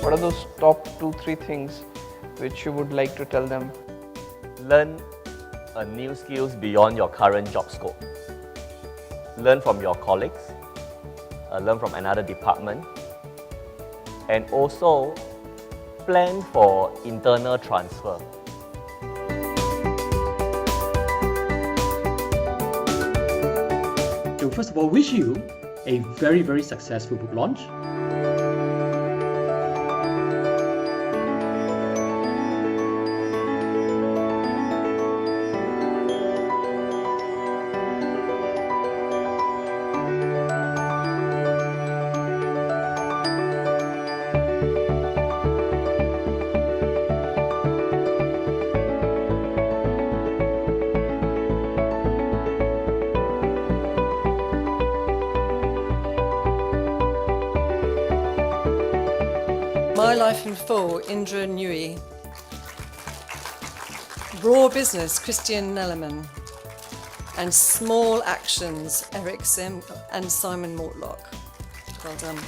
what are those top 2-3 things which you would like to tell them? Learn a new skills beyond your current job scope. Learn from your colleagues, learn from another department, and also plan for internal transfer. So first of all, wish you a very, very successful book launch. My Life in Full, Indra Nui. Raw Business, Christian Nellerman. And Small Actions, Eric Sim and Simon Mortlock. Well done.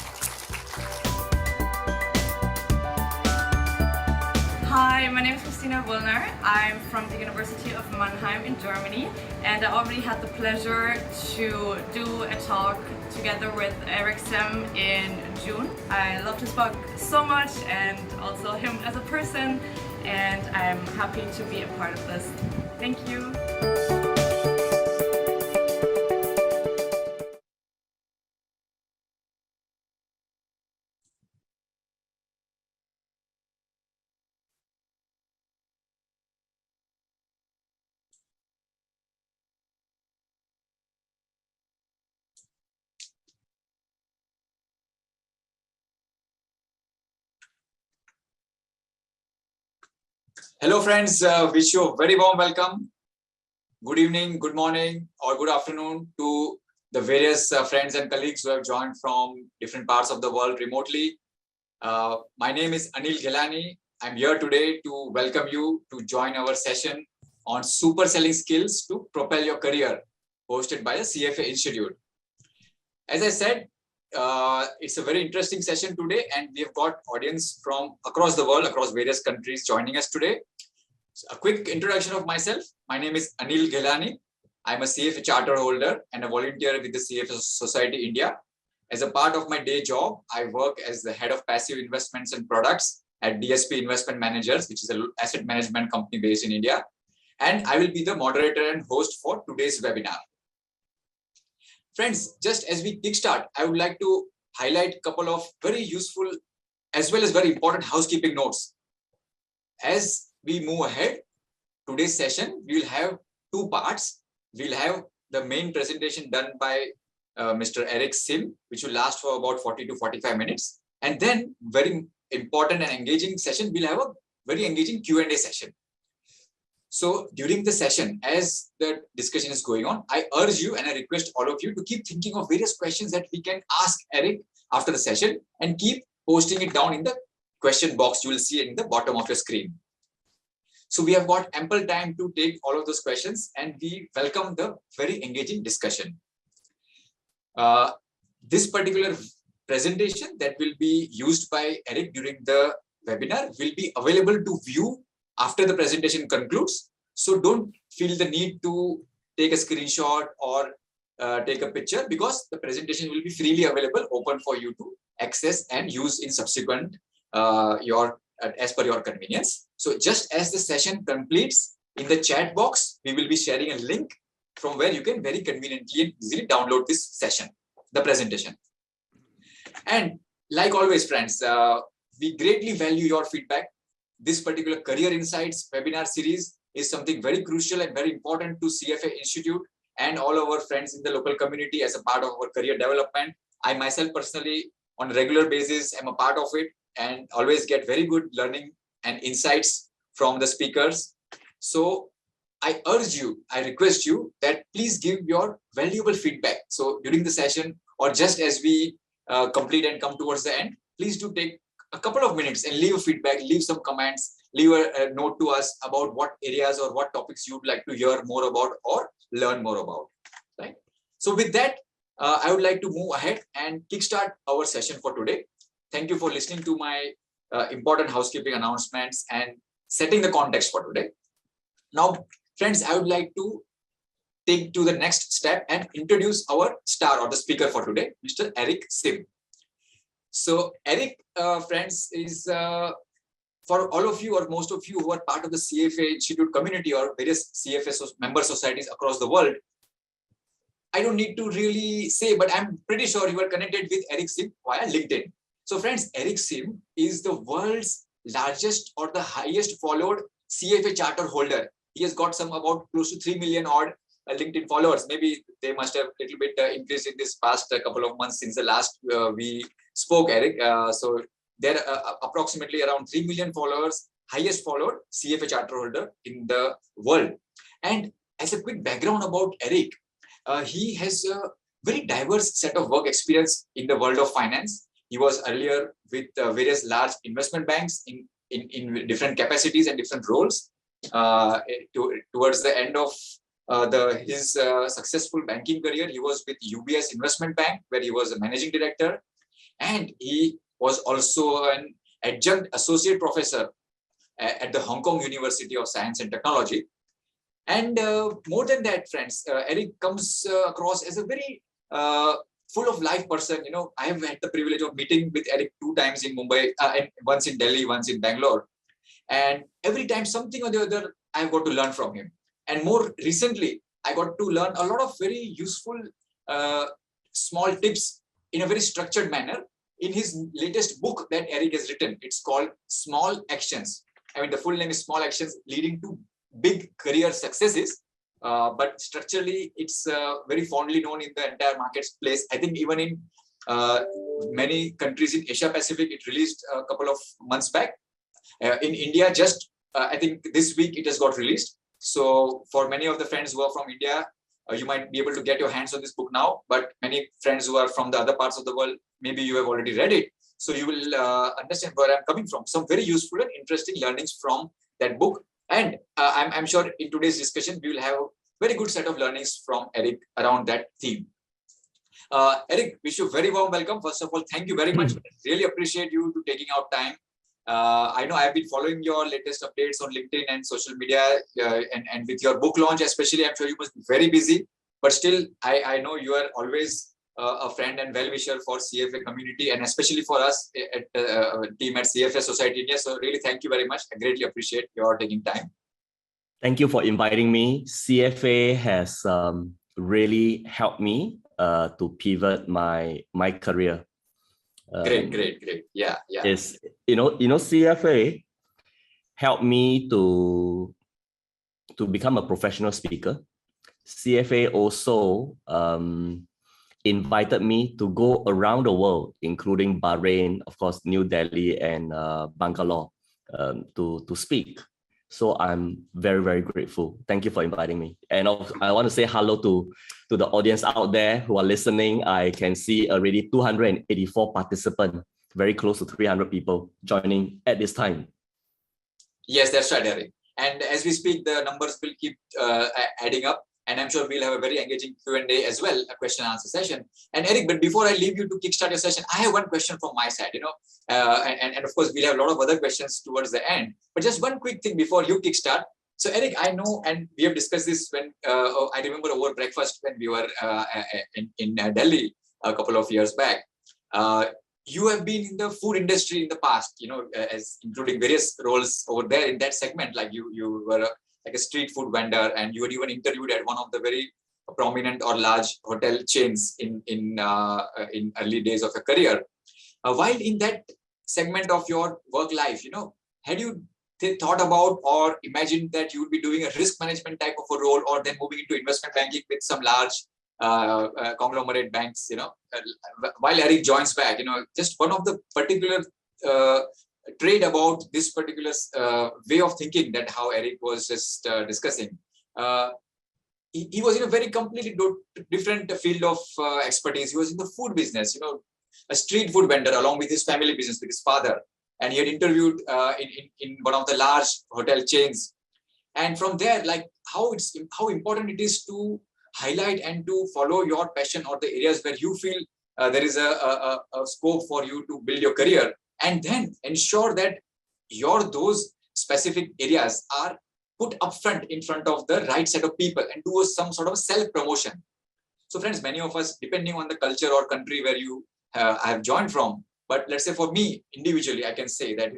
Hi, my name is Christina Wollner. I'm from the University of Mannheim in Germany, and I already had the pleasure to do a talk together with Eric Sim in June. I loved his book so much and also him as a person, and I'm happy to be a part of this. Thank you. Hello friends, wish you a very warm welcome. Good evening, good morning or good afternoon to the various friends and colleagues who have joined from different parts of the world remotely. My name is Anil Ghelani. I'm here today to welcome you to join our session on super selling skills to propel your career, hosted by the CFA Institute. As I said, it's a very interesting session today, and we have got audience from across the world, across various countries joining us today. So a quick introduction of myself. My name is Anil Ghelani. I'm a CFA charter holder and a volunteer with the CFA Society India. As a part of my day job, I work as the head of passive investments and products at DSP Investment Managers, which is an asset management company based in India. And I will be the moderator and host for today's webinar. Friends, just as we kickstart, I would like to highlight a couple of very useful as well as very important housekeeping notes. As we move ahead, today's session, we will have two parts. We'll have the main presentation done by Mr. Eric Sim, which will last for about 40 to 45 minutes. And then very important and engaging session, we'll have a very engaging Q&A session. So during the session, as the discussion is going on, I urge you and I request all of you to keep thinking of various questions that we can ask Eric after the session and keep posting it down in the question box you will see in the bottom of your screen. So we have got ample time to take all of those questions, and we welcome the very engaging discussion. This particular presentation that will be used by Eric during the webinar will be available to view after the presentation concludes. So don't feel the need to take a screenshot or take a picture, because the presentation will be freely available, open for you to access and use in subsequent as per your convenience. So just as the session completes, in the chat box, we will be sharing a link from where you can very conveniently and easily download this session, the presentation. And like always, friends, we greatly value your feedback. This particular Career Insights webinar series is something very crucial and very important to CFA Institute and all our friends in the local community as a part of our career development. I myself personally, on a regular basis, am a part of it and always get very good learning and insights from the speakers. So I urge you, I request you that please give your valuable feedback. So during the session, or just as we complete and come towards the end, please do take a couple of minutes and leave a feedback, leave some comments, leave a note to us about what areas or what topics you'd like to hear more about or learn more about, right? So with that, I would like to move ahead and kickstart our session for today. Thank you for listening to my important housekeeping announcements and setting the context for today. Now, friends, I would like to take to the next step and introduce our star or the speaker for today, Mr. Eric Sim. So Eric, friends, is for all of you or most of you who are part of the CFA Institute community or various CFA member societies across the world, I don't need to really say, but I'm pretty sure you are connected with Eric Sim via LinkedIn. So friends, Eric Sim is the world's largest or the highest followed CFA charter holder. He has got some about close to 3 million odd LinkedIn followers. Maybe they must have a little bit increased in this past couple of months since the last we spoke, Eric. So there are approximately around 3 million followers, highest followed CFA charter holder in the world. And as a quick background about Eric, he has a very diverse set of work experience in the world of finance. He was earlier with various large investment banks in different capacities and different roles. Towards the end of his successful banking career, he was with UBS Investment Bank, where he was a managing director. And he was also an adjunct associate professor at the Hong Kong University of Science and Technology. And more than that, friends, Eric comes across as a very full of life person. You know, I have had the privilege of meeting with Eric 2 times in Mumbai, and once in Delhi, once in Bangalore. And every time something or the other, I've got to learn from him. And more recently, I got to learn a lot of very useful small tips in a very structured manner in his latest book that Eric has written. It's called Small Actions. I mean, the full name is Small Actions Leading to Big Career Successes. But structurally, it's very fondly known in the entire marketplace. I think even in many countries in Asia Pacific, it released a couple of months back. In India, just I think this week it has got released. So for many of the friends who are from India, you might be able to get your hands on this book now. But many friends who are from the other parts of the world, maybe you have already read it. So you will understand where I'm coming from. Some very useful and interesting learnings from that book. And I'm sure in today's discussion, we will have a very good set of learnings from Eric around that theme. Eric, wish you a very warm welcome. First of all, thank you very much. Really appreciate you to taking out time. I know I've been following your latest updates on LinkedIn and social media, and with your book launch especially, I'm sure you must be very busy. But still, I know you are always a friend and well-wisher for CFA community, and especially for us at team at CFA Society India. So really, thank you very much. I greatly appreciate your taking time. Thank you for inviting me. CFA has really helped me to pivot my career. Great. Yeah. Is CFA helped me to become a professional speaker. CFA also invited me to go around the world, including Bahrain, of course, New Delhi and Bangalore, to speak. So I'm very, very grateful. Thank you for inviting me. And I want to say hello to the audience out there who are listening. I can see already 284 participants, very close to 300 people joining at this time. Yes, that's right, Eric. And as we speak, the numbers will keep adding up. And I'm sure we'll have a very engaging Q&A as well, a question and answer session. And Eric, but before I leave you to kickstart your session, I have one question from my side, and of course, we'll have a lot of other questions towards the end. But just one quick thing before you kickstart. So Eric, I know, and we have discussed this when, I remember over breakfast when we were in Delhi a couple of years back. You have been in the food industry in the past, as including various roles over there in that segment, like you were like a street food vendor, and you were even interviewed at one of the very prominent or large hotel chains in early days of your career. While in that segment of your work life, had you thought about or imagined that you would be doing a risk management type of a role, or then moving into investment banking with some large conglomerate banks? While Eric joins back, just one of the particular trade about this particular way of thinking that how Eric was just discussing. He was in a very completely different field of expertise. He was in the food business, a street food vendor along with his family business with his father. And he had interviewed in one of the large hotel chains. And from there, like how important it is to highlight and to follow your passion or the areas where you feel there is a scope for you to build your career, and then ensure that those specific areas are put upfront in front of the right set of people and do some sort of self-promotion. So friends, many of us, depending on the culture or country where you have joined from, but let's say for me individually, I can say that,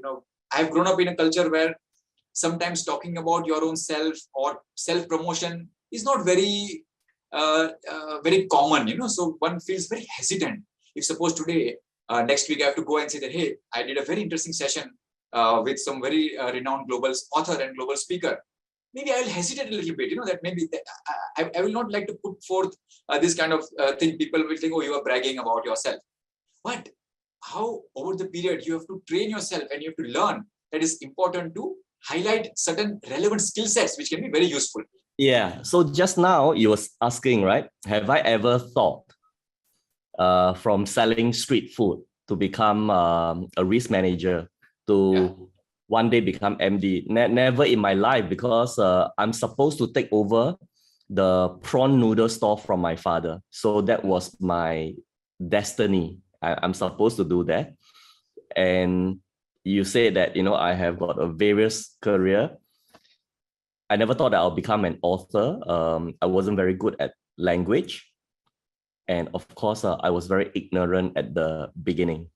I've grown up in a culture where sometimes talking about your own self or self-promotion is not very, very common, so one feels very hesitant. If suppose today, next week I have to go and say that, hey, I did a very interesting session with some very renowned global author and global speaker. Maybe I will hesitate a little bit, that maybe I will not like to put forth this kind of thing. People will think, oh, you are bragging about yourself. But how over the period you have to train yourself and you have to learn that it's important to highlight certain relevant skill sets which can be very useful. Yeah. So just now you was asking, right? Have I ever thought from selling street food to become a risk manager to one day become MD? Never in my life, because I'm supposed to take over the prawn noodle store from my father. So that was my destiny. I'm supposed to do that. And you say that, I have got a various career. I never thought that I'll become an author. I wasn't very good at language. And of course, I was very ignorant at the beginning.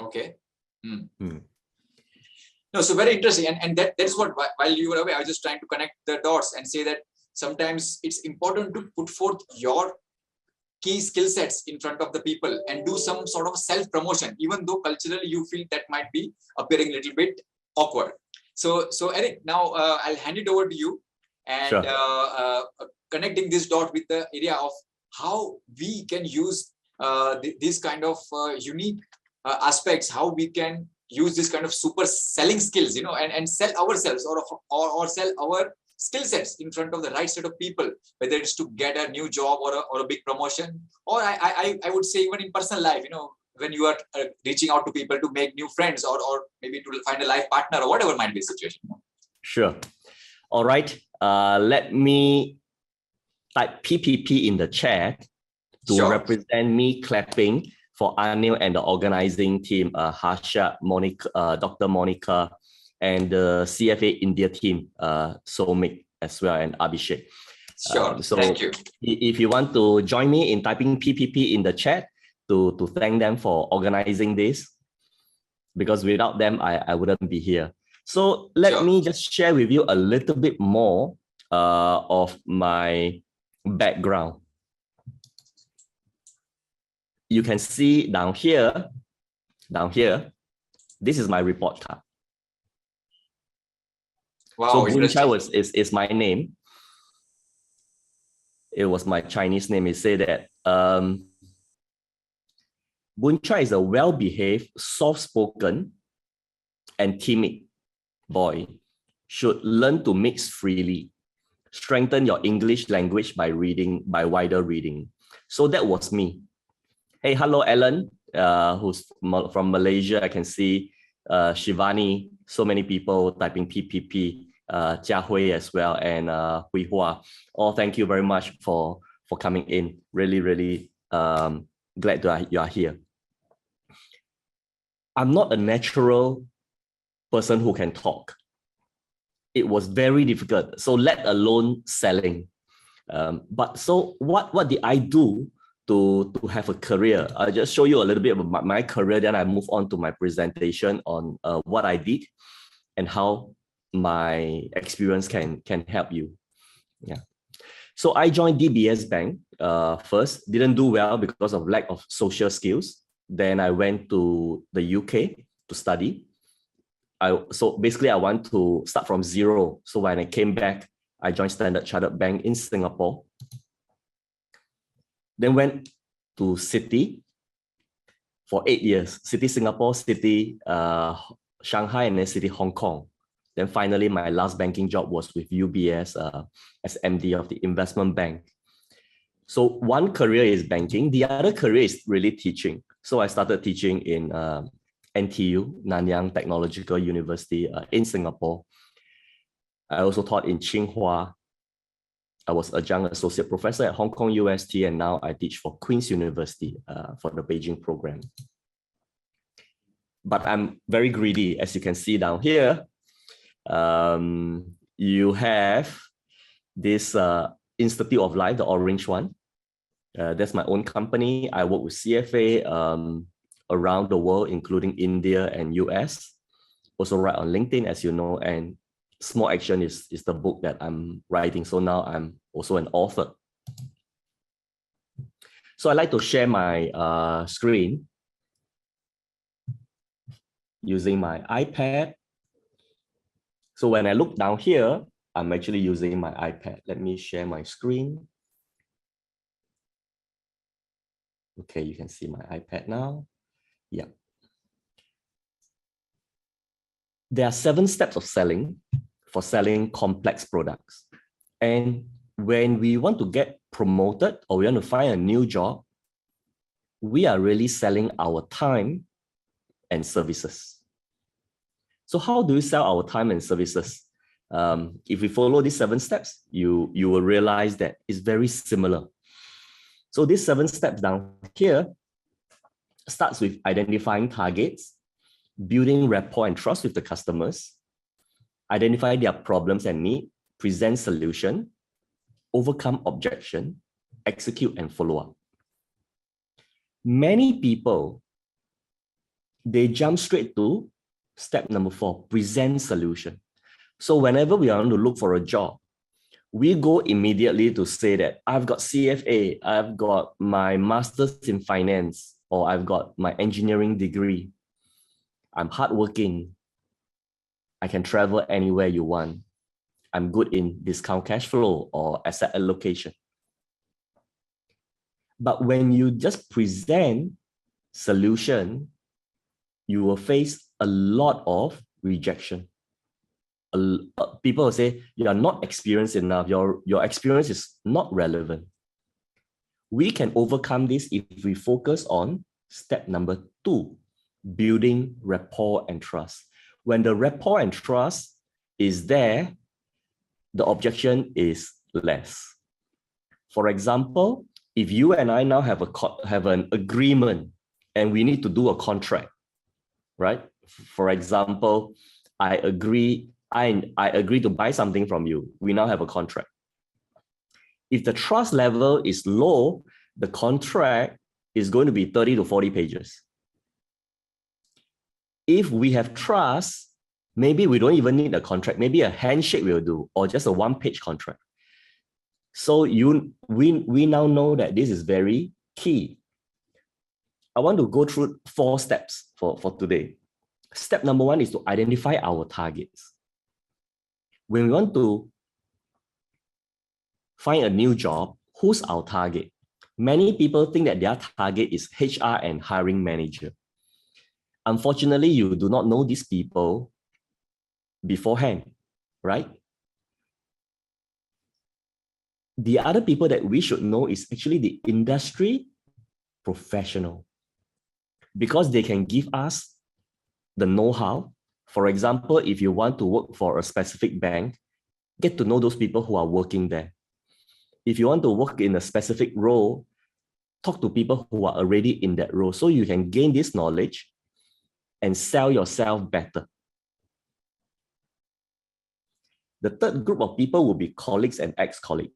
Okay. No, so very interesting. And that's what, while you were away, I was just trying to connect the dots and say that sometimes it's important to put forth your key skill sets in front of the people and do some sort of self-promotion, even though culturally you feel that might be appearing a little bit awkward. So Eric, now I'll hand it over to you, and sure. Connecting this dot with the area of how we can use these kind of unique aspects, how we can use this kind of super selling skills, and sell ourselves or sell our skill sets in front of the right set of people, whether it's to get a new job or a big promotion, or I would say even in personal life, when you are reaching out to people to make new friends or maybe to find a life partner or whatever might be the situation. Sure. All right. Let me type PPP in the chat to represent me clapping for Anil and the organizing team, Harsha, Monica, Dr. Monica, and the CFA India team, Somik as well, and Abhishek. Sure, so thank you. If you want to join me in typing PPP in the chat to thank them for organizing this, because without them, I wouldn't be here. So let me just share with you a little bit more of my background. You can see down here, this is my report card. Wow, so Boon Chai is my name. It was my Chinese name. It said that Boon Chai is a well-behaved, soft-spoken, and timid boy. Should learn to mix freely. Strengthen your English language by wider reading. So that was me. Hey, hello, Ellen, who's from Malaysia. I can see Shivani, so many people typing PPP, Jia Hui as well, and Hui Hua. All thank you very much for coming in. Really, really glad that you are here. I'm not a natural person who can talk. It was very difficult, so let alone selling. But so what did I do to have a career? I'll just show you a little bit about my career, then I move on to my presentation on what I did and how my experience can help you. Yeah. So I joined DBS Bank first, didn't do well because of lack of social skills. Then I went to the UK to study. So basically I want to start from zero. So when I came back, I joined Standard Chartered Bank in Singapore. Then went to Citi for 8 years. Citi Singapore, Citi Shanghai, and then Citi Hong Kong. Then finally, my last banking job was with UBS as MD of the investment bank. So one career is banking. The other career is really teaching. So I started teaching in NTU, Nanyang Technological University in Singapore. I also taught in Tsinghua. I was adjunct associate professor at Hong Kong UST, and now I teach for Queen's University for the Beijing program. but I'm very greedy, as you can see down here. You have this Institute of Life, the orange one. That's my own company. I work with CFA around the world, including India and US. Also write on LinkedIn, as you know, and Small Action is the book that I'm writing. So now I'm also an author. So I like to share my screen using my iPad. So when I look down here, I'm actually using my iPad. Let me share my screen. Okay, you can see my iPad now. Yeah. There are 7 steps of selling for selling complex products. And when we want to get promoted or we want to find a new job, we are really selling our time and services. So how do we sell our time and services? If we follow these 7 steps, you will realize that it's very similar. So these 7 steps down here starts with identifying targets, building rapport and trust with the customers, identify their problems and needs, present solution, overcome objection, execute and follow up. Many people, they jump straight to step number 4, present solution. So whenever we want to look for a job, we go immediately to say that I've got CFA, I've got my master's in finance, or I've got my engineering degree. I'm hardworking. I can travel anywhere you want. I'm good in discount cash flow or asset allocation. But when you just present solution, you will face a lot of rejection. People will say, you are not experienced enough. Your experience is not relevant. We can overcome this if we focus on step number 2, building rapport and trust. When the rapport and trust is there, the objection is less. For example, if you and I now have an agreement and we need to do a contract, right? For example, I agree to buy something from you. We now have a contract. If the trust level is low, the contract is going to be 30 to 40 pages. If we have trust, maybe we don't even need a contract. Maybe a handshake will do, or just a 1-page contract. So we now know that this is very key. I want to go through 4 steps for today. Step number 1 is to identify our targets. When we want to find a new job, who's our target? Many people think that their target is HR and hiring manager. Unfortunately, you do not know these people beforehand, right? The other people that we should know is actually the industry professional, because they can give us the know-how. For example, if you want to work for a specific bank, get to know those people who are working there. If you want to work in a specific role, talk to people who are already in that role so you can gain this knowledge and sell yourself better. The third group of people will be colleagues and ex-colleagues.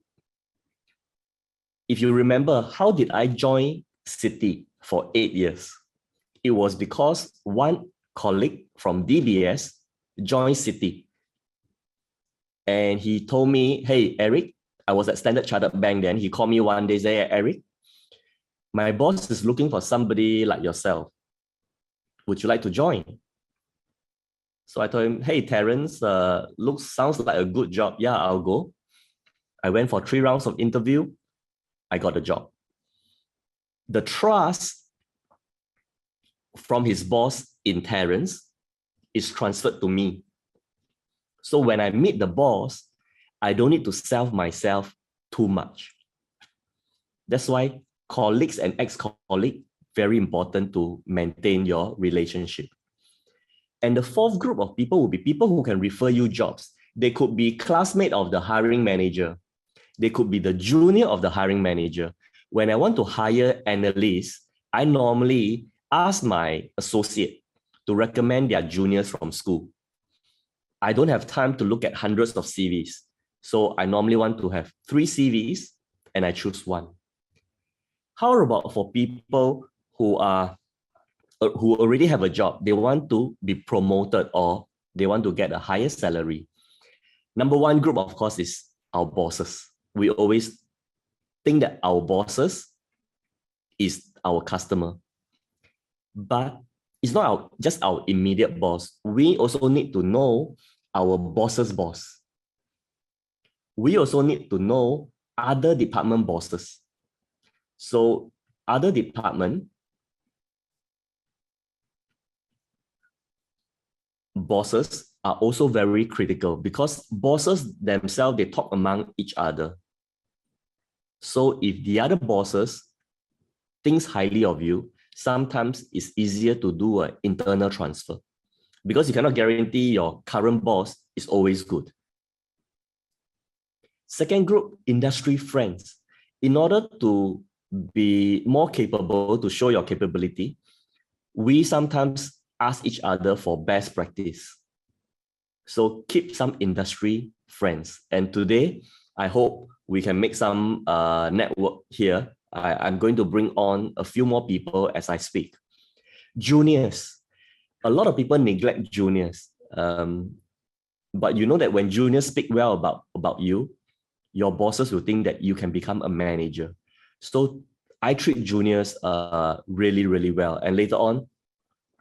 If you remember, how did I join Citi for 8 years? It was because one colleague from DBS joined Citi. And he told me, hey, Eric, I was at Standard Chartered Bank then. He called me one day, say, hey, Eric, my boss is looking for somebody like yourself. Would you like to join? So I told him, hey, Terence, sounds like a good job. Yeah, I'll go. I went for 3 rounds of interview. I got the job. The trust from his boss in Terence is transferred to me. So when I meet the boss, I don't need to sell myself too much. That's why colleagues and ex-colleagues, very important to maintain your relationship. And the 4th group of people will be people who can refer you jobs. They could be classmate of the hiring manager. They could be the junior of the hiring manager. When I want to hire analysts, I normally ask my associate to recommend their juniors from school. I don't have time to look at hundreds of CVs. So I normally want to have 3 CVs and I choose 1. How about for people who already have a job, they want to be promoted or they want to get a higher salary? Number 1 group, of course, is our bosses. We always think that our bosses is our customer. But it's not just our immediate boss. We also need to know our boss's boss. We also need to know other department bosses. So other department bosses are also very critical because bosses themselves, they talk among each other. So if the other bosses thinks highly of you, sometimes it's easier to do an internal transfer because you cannot guarantee your current boss is always good. Second group, industry friends. In order to be more capable, to show your capability, we sometimes ask each other for best practice. So keep some industry friends. And today, I hope we can make some network here. I'm going to bring on a few more people as I speak. Juniors. A lot of people neglect juniors. But you know that when juniors speak well about you, your bosses will think that you can become a manager. So I treat juniors really, really well. And later on,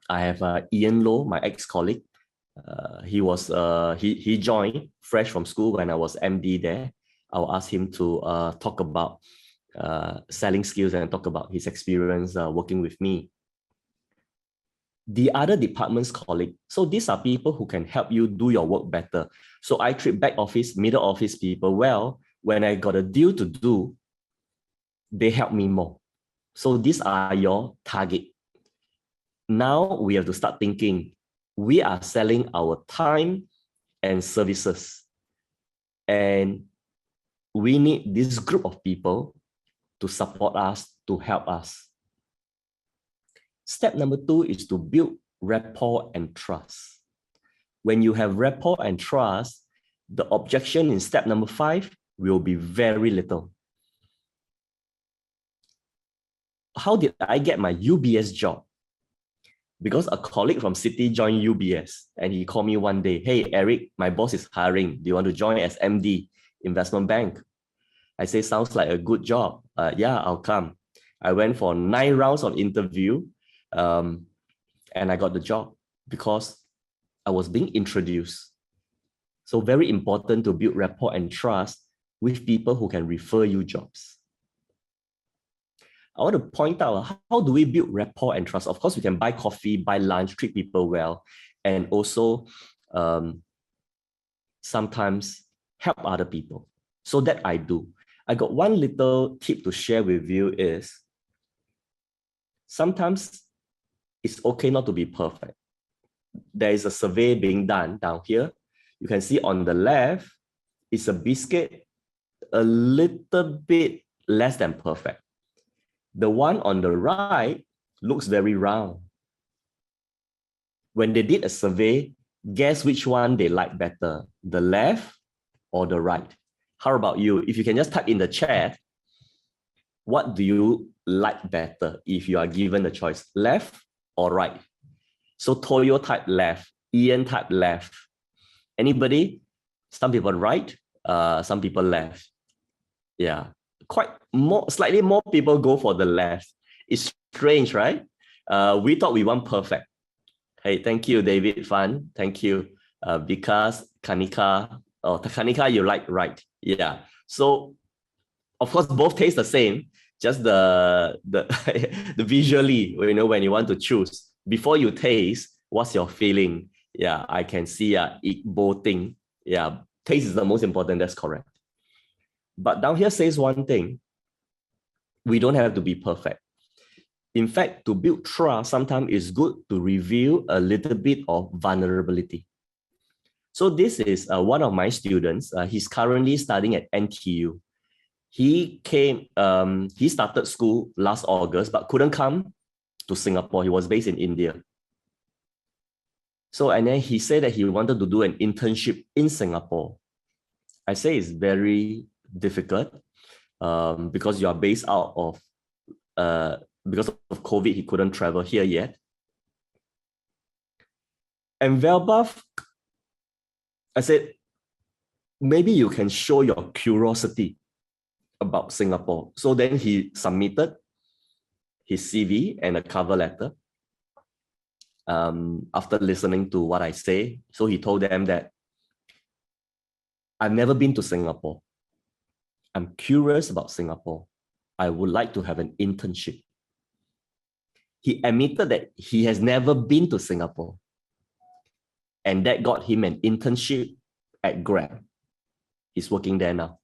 I have Ian Low, my ex-colleague. He joined fresh from school when I was MD there. I'll ask him to talk about selling skills and talk about his experience working with me. The other department's colleague. So these are people who can help you do your work better. So I treat back office, middle office people well. When I got a deal to do, they help me more. So these are your target. Now we have to start thinking, we are selling our time and services. And we need this group of people to support us, to help us. Step number 2 is to build rapport and trust. When you have rapport and trust, the objection in step number 5 will be very little. How did I get my UBS job? Because a colleague from Citi joined UBS and he called me one day, "Hey, Eric, my boss is hiring. Do you want to join as MD, investment bank?" I say, "Sounds like a good job. Yeah, I'll come." I went for 9 rounds of interview and I got the job because I was being introduced. So very important to build rapport and trust with people who can refer you jobs. I want to point out, how do we build rapport and trust? Of course, we can buy coffee, buy lunch, treat people well, and also sometimes help other people. So that I do. I got one little tip to share with you is, sometimes it's okay not to be perfect. There is a survey being done down here. You can see on the left, it's a biscuit, a little bit less than perfect. The one on the right looks very round. When they did a survey, guess which one they like better, the left or the right? How about you? If you can just type in the chat, what do you like better if you are given the choice, left or right? So Toyo type left, Ian type left. Anybody? Some people right, some people left. Yeah, slightly more people go for the left. It's strange, right? We thought we want perfect. Hey, thank you, David Fan. Thank you, because Kanika. Oh, Kanika, you like right? Yeah. So, of course, both taste the same. Just the visually, when you want to choose before you taste, what's your feeling? Yeah, I can see Igbo thing. Yeah, taste is the most important. That's correct. But down here says one thing, we don't have to be perfect. In fact, to build trust, sometimes it's good to reveal a little bit of vulnerability. So this is one of my students. He's currently studying at NTU. He started school last August, but couldn't come to Singapore. He was based in India. So, and then he said that he wanted to do an internship in Singapore. I say it's very difficult because you are based out of, because of COVID, he couldn't travel here yet. And Velbaf, I said, maybe you can show your curiosity about Singapore. So then he submitted his CV and a cover letter after listening to what I say. So he told them that I've never been to Singapore. I'm curious about Singapore. I would like to have an internship. He admitted that he has never been to Singapore. And that got him an internship at Grab. He's working there now.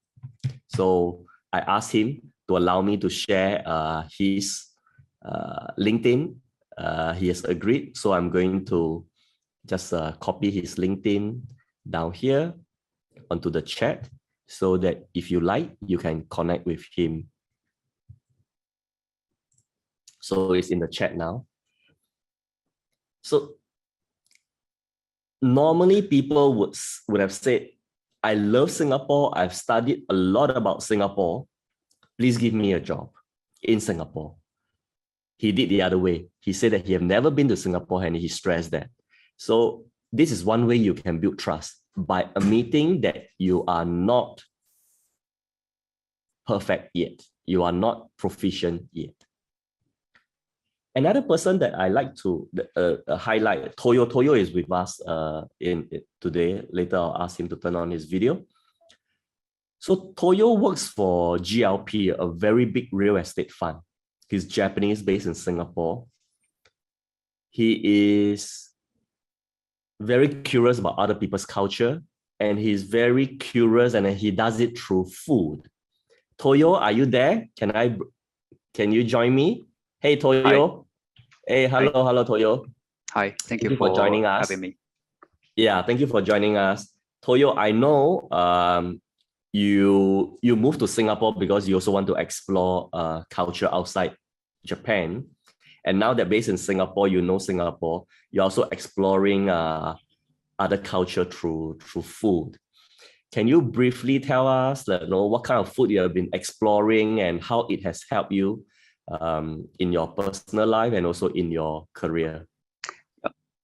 So I asked him to allow me to share his LinkedIn. He has agreed. So I'm going to just copy his LinkedIn down here onto the chat so that if you like, you can connect with him. So it's in the chat now. So normally people would have said, I love Singapore. I've studied a lot about Singapore. Please give me a job in Singapore. He did the other way. He said that he have never been to Singapore and he stressed that. So this is one way you can build trust, by admitting that you are not perfect yet. You are not proficient yet. Another person that I like to highlight, Toyo. Toyo is with us today. Later, I'll ask him to turn on his video. So Toyo works for GLP, a very big real estate fund. He's Japanese, based in Singapore. He is very curious about other people's culture, and he's very curious, and he does it through food. Toyo, are you there? Can you join me? Hey, Toyo. Hi. Hey, hello, Hi. Hello, Toyo. Hi, thank you for joining us. having me. Yeah, thank you for joining us. Toyo, I know you moved to Singapore because you also want to explore culture outside Japan. And now that based in Singapore, you know Singapore, you're also exploring other culture through food. Can you briefly tell us what kind of food you have been exploring and how it has helped you in your personal life and also in your career?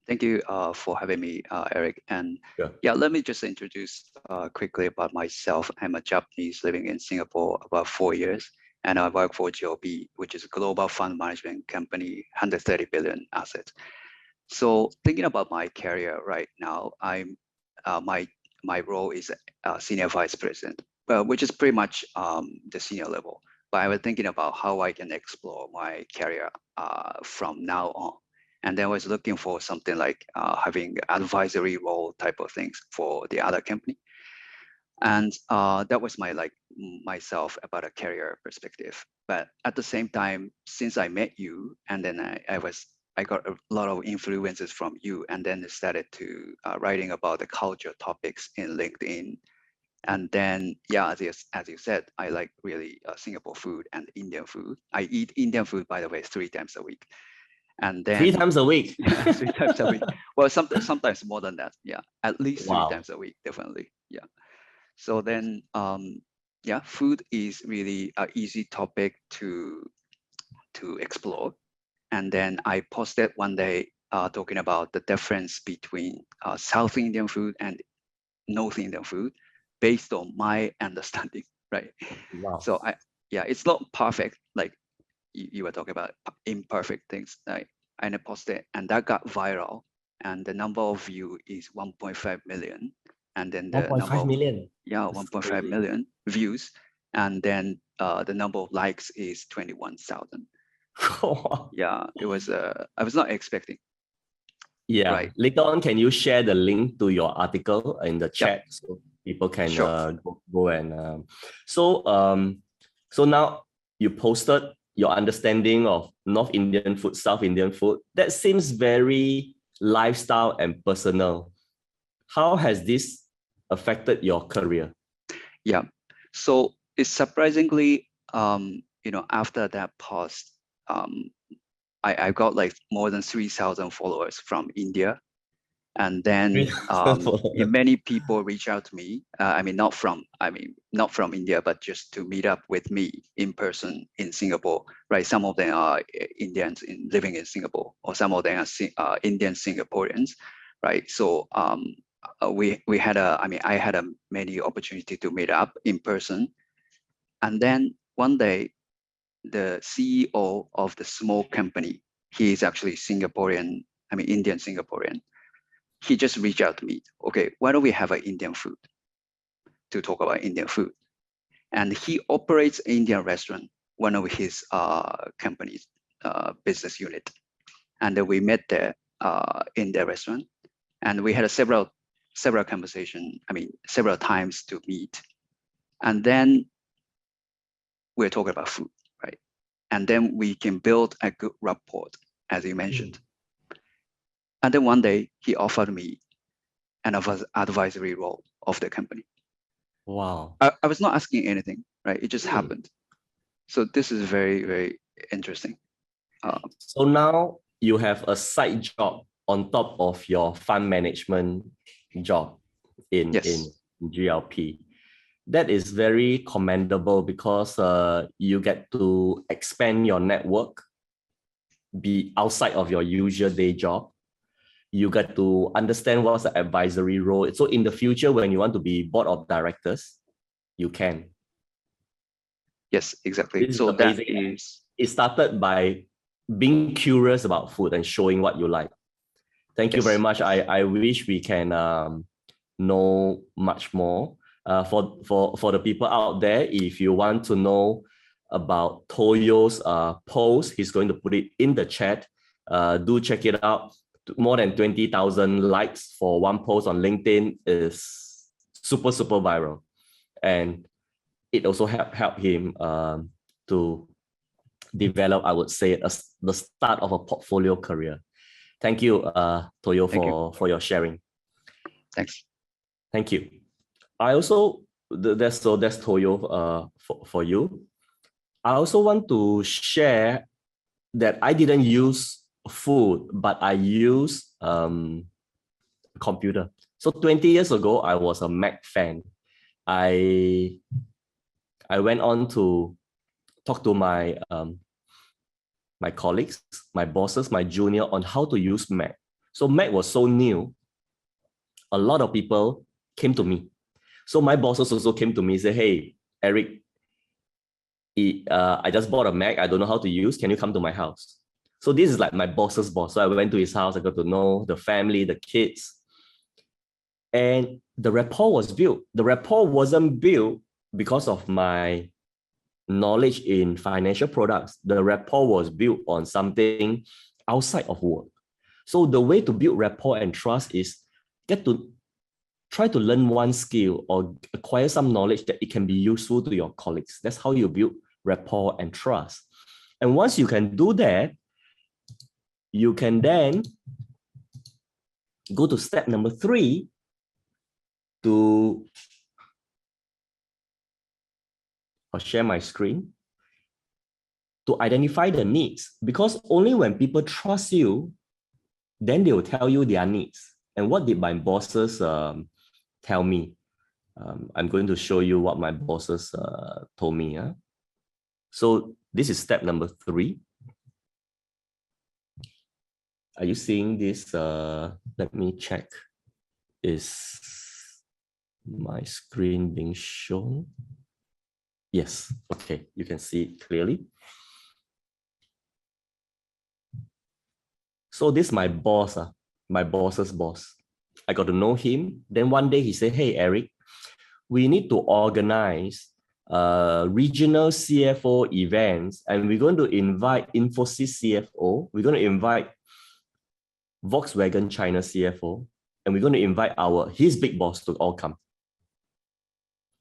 Thank you for having me, Eric. And sure. Yeah, let me just introduce quickly about myself. I'm a Japanese living in Singapore about 4 years, and I work for GLP, which is a global fund management company, 130 billion assets. So thinking about my career right now, I'm my role is senior vice president, which is pretty much the senior level. But I was thinking about how I can explore my career from now on. And then I was looking for something like having advisory role type of things for the other company. And that was myself about a career perspective. But at the same time, since I met you, and then I got a lot of influences from you, and then started to writing about the culture topics in LinkedIn. And then, yeah, as you said, I like really Singapore food and Indian food. I eat Indian food, by the way, 3 times a week. And then 3 times a week. Yeah, 3 times a week. Well, sometimes more than that. Yeah, at least 3 times a week, definitely. Yeah. So then, yeah, food is really an easy topic to explore. And then I posted one day talking about the difference between South Indian food and North Indian food based on my understanding, right? Wow. So it's not perfect, like you were talking about imperfect things. And I posted, and that got viral, and the number of views is 1.5 million. And then the 1.5 million. Yeah, 1.5 million views. And then the number of likes is 21,000. Yeah, it was, I was not expecting. Yeah, right. Later on, can you share the link to your article in the chat so people can go and so now you posted your understanding of North Indian food, South Indian food. That seems very lifestyle and personal. How has this affected your career? Yeah, so it's surprisingly, after that post, I got like more than 3,000 followers from India. And then many people reach out to me. Not from India, but just to meet up with me in person in Singapore, right? Some of them are Indians living in Singapore, or some of them are Indian Singaporeans, right? So I had many opportunity to meet up in person. And then one day, the CEO of the small company, he is actually Singaporean, Indian Singaporean. He just reached out to me. Okay, why don't we have an Indian food to talk about Indian food? And he operates an Indian restaurant, one of his company's business unit. And then we met there in their restaurant, and we had several conversations. Several times to meet, and then we're talking about food, right? And then we can build a good rapport, as you mentioned. And then one day he offered me an advisory role of the company. Wow. I was not asking anything, right? It just happened. So this is very, very interesting. So now you have a side job on top of your fund management job in GLP. That is very commendable because you get to expand your network, be outside of your usual day job. You get to understand what's the advisory role. So in the future, when you want to be board of directors, you can. Yes, exactly. So that is, it started by being curious about food and showing what you like. Thank you very much. I wish we can know much more. For the people out there, if you want to know about Toyo's post, he's going to put it in the chat. Do check it out. More than 20,000 likes for one post on LinkedIn is super viral, and it also helped him to develop, I would say, the start of a portfolio career. Thank you, Toyo, for your sharing. Thanks. Thank you. I also, that's Toyo for you. I also want to share that I didn't use food, but I use computer. So 20 years ago, I was a Mac fan. I went on to talk to my my colleagues, my bosses, my junior on how to use Mac. So Mac was so new. A lot of people came to me. So my bosses also came to me and said, hey, Eric, I just bought a Mac. I don't know how to use. Can you come to my house? So this is like my boss's boss. So I went to his house. I got to know the family, the kids. And the rapport was built. The rapport wasn't built because of my knowledge in financial products. The rapport was built on something outside of work. So the way to build rapport and trust is try to learn one skill or acquire some knowledge that it can be useful to your colleagues. That's how you build rapport and trust. And once you can do that, you can then go to step number 3 I'll share my screen, to identify the needs, because only when people trust you, then they will tell you their needs. And what did my bosses tell me? I'm going to show you what my bosses told me. So this is step number 3. Are you seeing this? Let me check. Is my screen being shown? Yes, okay, you can see it clearly. So this is my boss, my boss's boss. I got to know him. Then one day he said, hey, Eric, we need to organize regional CFO events, and we're going to invite Infosys CFO. We're going to invite Volkswagen China CFO, and we're going to invite his big boss to all come.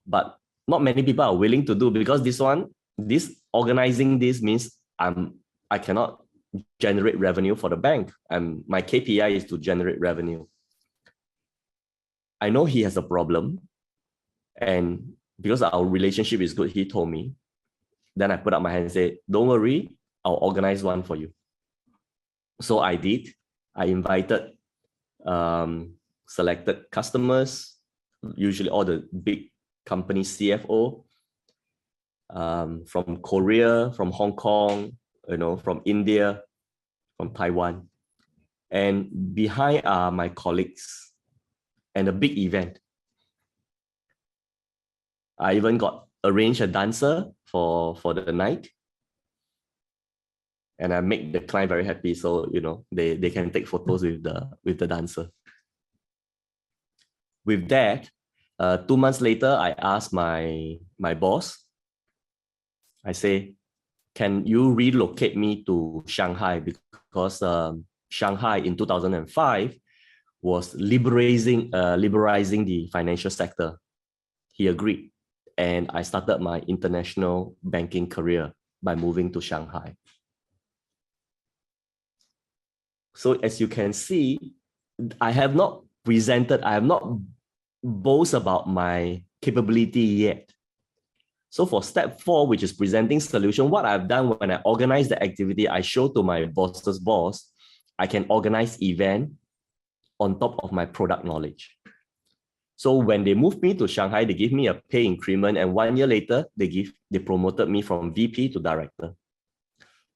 But not many people are willing to do, because organizing this means I cannot generate revenue for the bank. My KPI is to generate revenue. I know he has a problem, and because our relationship is good, he told me. Then I put up my hand and said, don't worry, I'll organize one for you. So I did. I invited selected customers, usually all the big company CFO, from Korea, from Hong Kong, from India, from Taiwan. And behind are my colleagues and a big event. I even got arranged a dancer for the night. And I make the client very happy, so they can take photos with the dancer. With that, 2 months later, I asked my boss. I say, can you relocate me to Shanghai, because Shanghai in 2005 was liberalizing the financial sector. He agreed, and I started my international banking career by moving to Shanghai. So as you can see, I have not boast about my capability yet. So for step 4, which is presenting solution, what I've done when I organize the activity, I show to my boss's boss, I can organize event on top of my product knowledge. So when they moved me to Shanghai, they give me a pay increment, and 1 year later, they promoted me from VP to director,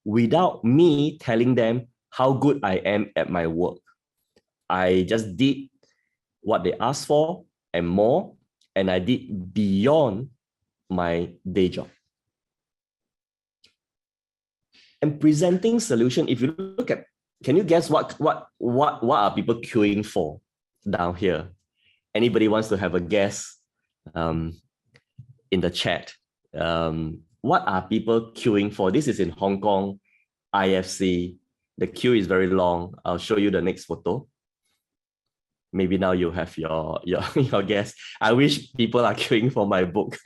without me telling them how good I am at my work. I just did what they asked for and more, and I did beyond my day job. And presenting solution, if you look at, can you guess what are people queuing for down here? Anybody wants to have a guess in the chat? What are people queuing for? This is in Hong Kong, IFC. The queue is very long. I'll show you the next photo. Maybe now you have your guess. I wish people are queuing for my book.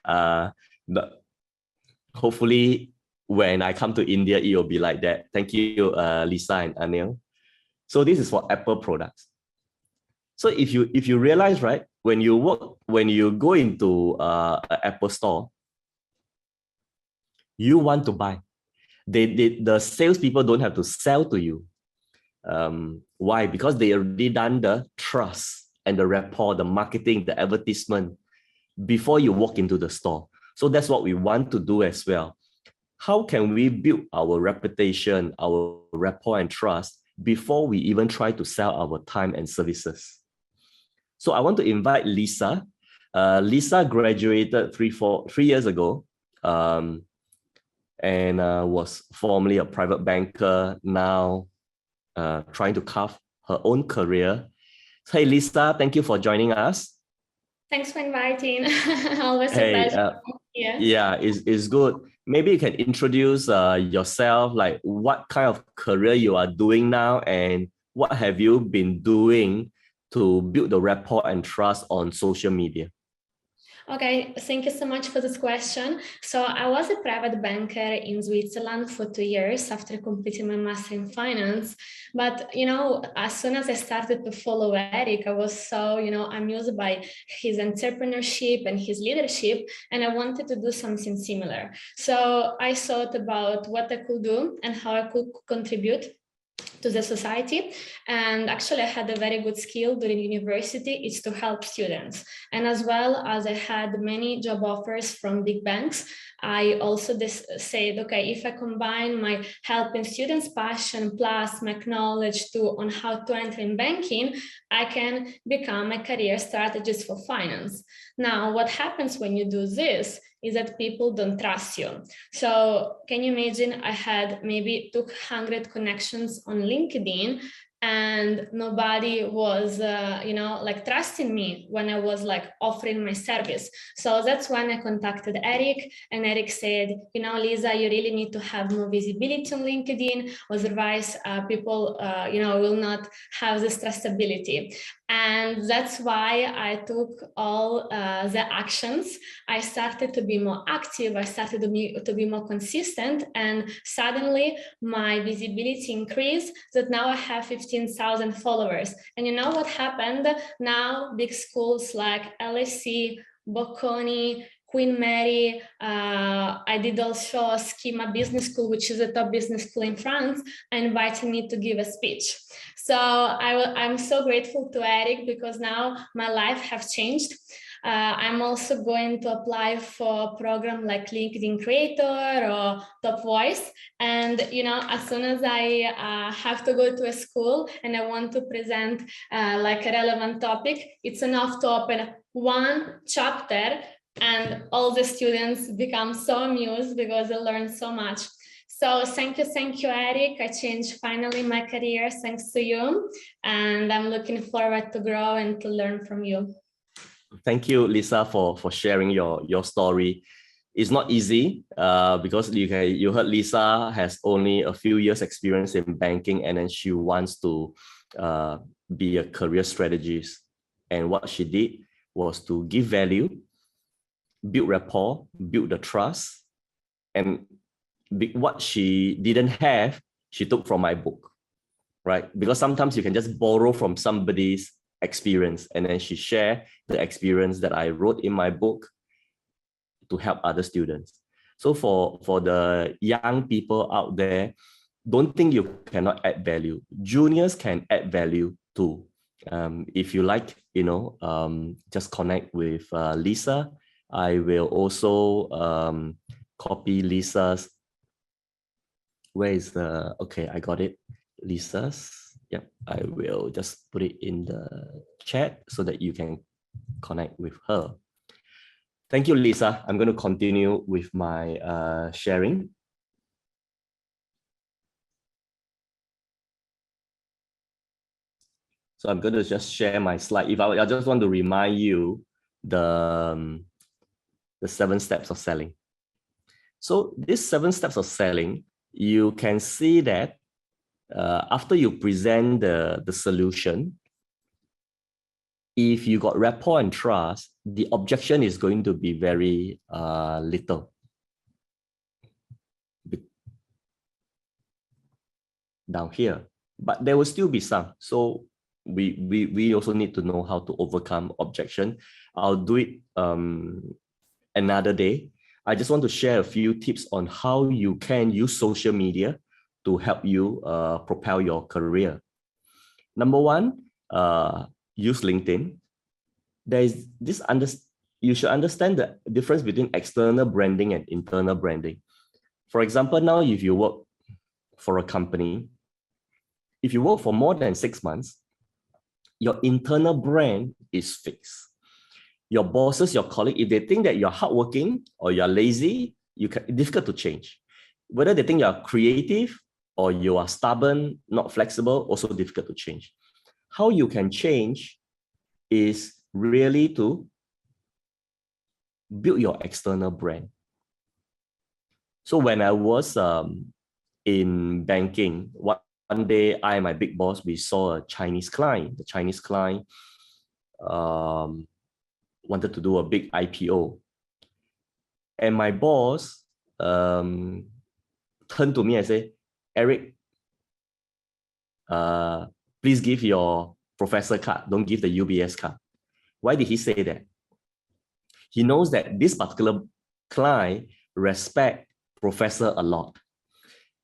But hopefully, when I come to India, it will be like that. Thank you, Lisa and Anil. So this is for Apple products. So if you realize, right, when you go into an Apple store, you want to buy. The salespeople don't have to sell to you. Why? Because they already done the trust and the rapport, the marketing, the advertisement before you walk into the store. So that's what we want to do as well. How can we build our reputation, our rapport and trust before we even try to sell our time and services? So I want to invite Lisa. Lisa graduated 3 years ago, and was formerly a private banker, now trying to carve her own career. Hey, Lisa, thank you for joining us. Thanks for inviting. Always a pleasure. Yeah, it's good. Maybe you can introduce yourself, like what kind of career you are doing now, and what have you been doing to build the rapport and trust on social media? Okay, thank you so much for this question. So I was a private banker in Switzerland for 2 years after completing my master in finance. But, as soon as I started to follow Eric, I was so, amused by his entrepreneurship and his leadership, and I wanted to do something similar. So I thought about what I could do and how I could contribute to the society. And actually I had a very good skill during university, is to help students. And as well as I had many job offers from big banks, I also said, okay, if I combine my helping students passion plus my knowledge on how to enter in banking, I can become a career strategist for finance. Now, what happens when you do this is that people don't trust you. So can you imagine, I had maybe 200 connections on LinkedIn, and nobody was, trusting me when I was offering my service. So that's when I contacted Eric, and Eric said, Lisa, you really need to have more visibility on LinkedIn, otherwise people, will not have this trustability. And that's why I took all the actions. I started to be more active. I started to be more consistent, and suddenly my visibility increased, that now I have 15,000 followers. And you know what happened? Now big schools like LSE, Bocconi, Queen Mary. I did also Schema Business School, which is a top business school in France, and invited me to give a speech. So I'm so grateful to Eric because now my life has changed. I'm also going to apply for a program like LinkedIn Creator or Top Voice. And, as soon as I have to go to a school and I want to present like a relevant topic, it's enough to open one chapter and all the students become so amused because they learn so much. So thank you, Eric. I changed finally my career thanks to you. And I'm looking forward to grow and to learn from you. Thank you, Lisa, for sharing your story. It's not easy because you heard Lisa has only a few years experience in banking, and then she wants to be a career strategist. And what she did was to give value, build rapport, build the trust, and what she didn't have, she took from my book, right? Because sometimes you can just borrow from somebody's experience, and then she shared the experience that I wrote in my book to help other students. So for the young people out there, don't think you cannot add value. Juniors can add value too. If you like, just connect with Lisa. I will also copy Lisa's. Where is the, okay, I got it. Lisa's. Yep, I will just put it in the chat so that you can connect with her. Thank you, Lisa. I'm going to continue with my sharing. So I'm going to just share my slide. I just want to remind you the 7 steps of selling. So these 7 steps of selling, you can see that after you present the solution, if you got rapport and trust, the objection is going to be very little. Down here, but there will still be some. So we also need to know how to overcome objection. I'll do it another day. I just want to share a few tips on how you can use social media to help you propel your career. Number 1, use LinkedIn. There is this you should understand the difference between external branding and internal branding. For example, now if you work for a company, if you work for more than 6 months, your internal brand is fixed. Your bosses, your colleagues, if they think that you're hardworking or you're lazy, it's difficult to change. Whether they think you're creative or you are stubborn, not flexible, also difficult to change. How you can change is really to build your external brand. So when I was in banking, one day I and my big boss, we saw a Chinese client. The Chinese client wanted to do a big IPO. And my boss turned to me and said, Eric, please give your professor card. Don't give the UBS card. Why did he say that? He knows that this particular client respects professor a lot.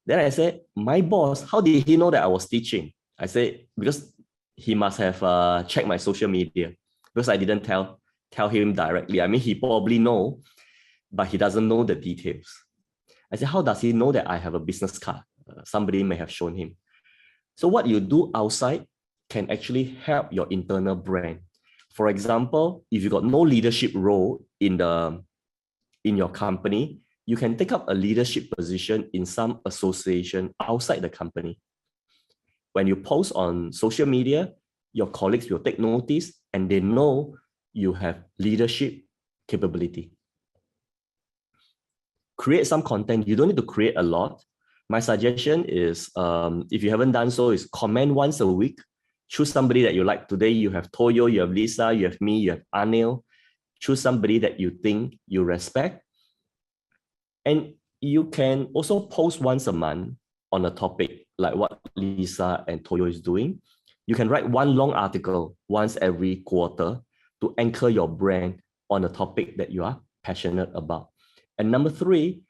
Then I said, my boss, how did he know that I was teaching? I said, because he must have checked my social media, because I didn't tell him directly. I mean, he probably know, but he doesn't know the details. I said, how does he know that I have a business card? Somebody may have shown him. So what you do outside can actually help your internal brand. For example, if you got no leadership role in your company, you can take up a leadership position in some association outside the company. When you post on social media, your colleagues will take notice and they know you have leadership capability. Create some content. You don't need to create a lot. My suggestion is, if you haven't done so, is comment once a week. Choose somebody that you like. Today you have Toyo, you have Lisa, you have me, you have Anil. Choose somebody that you think you respect. And you can also post once a month on a topic like what Lisa and Toyo is doing. You can write one long article once every quarter to anchor your brand on a topic that you are passionate about. And number three,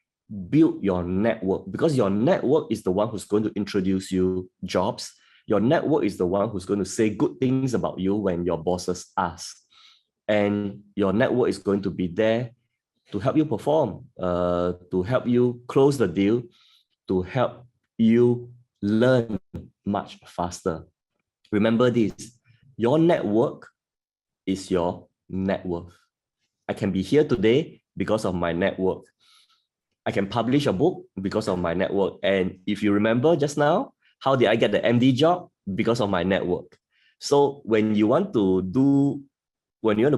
build your network, because your network is the one who's going to introduce you jobs. Your network is the one who's going to say good things about you when your bosses ask. And your network is going to be there to help you perform, to help you close the deal, to help you learn much faster. Remember this, your network is your net worth. I can be here today because of my network. I can publish a book because of my network. And if you remember just now, how did I get the MD job? Because of my network. So when you want to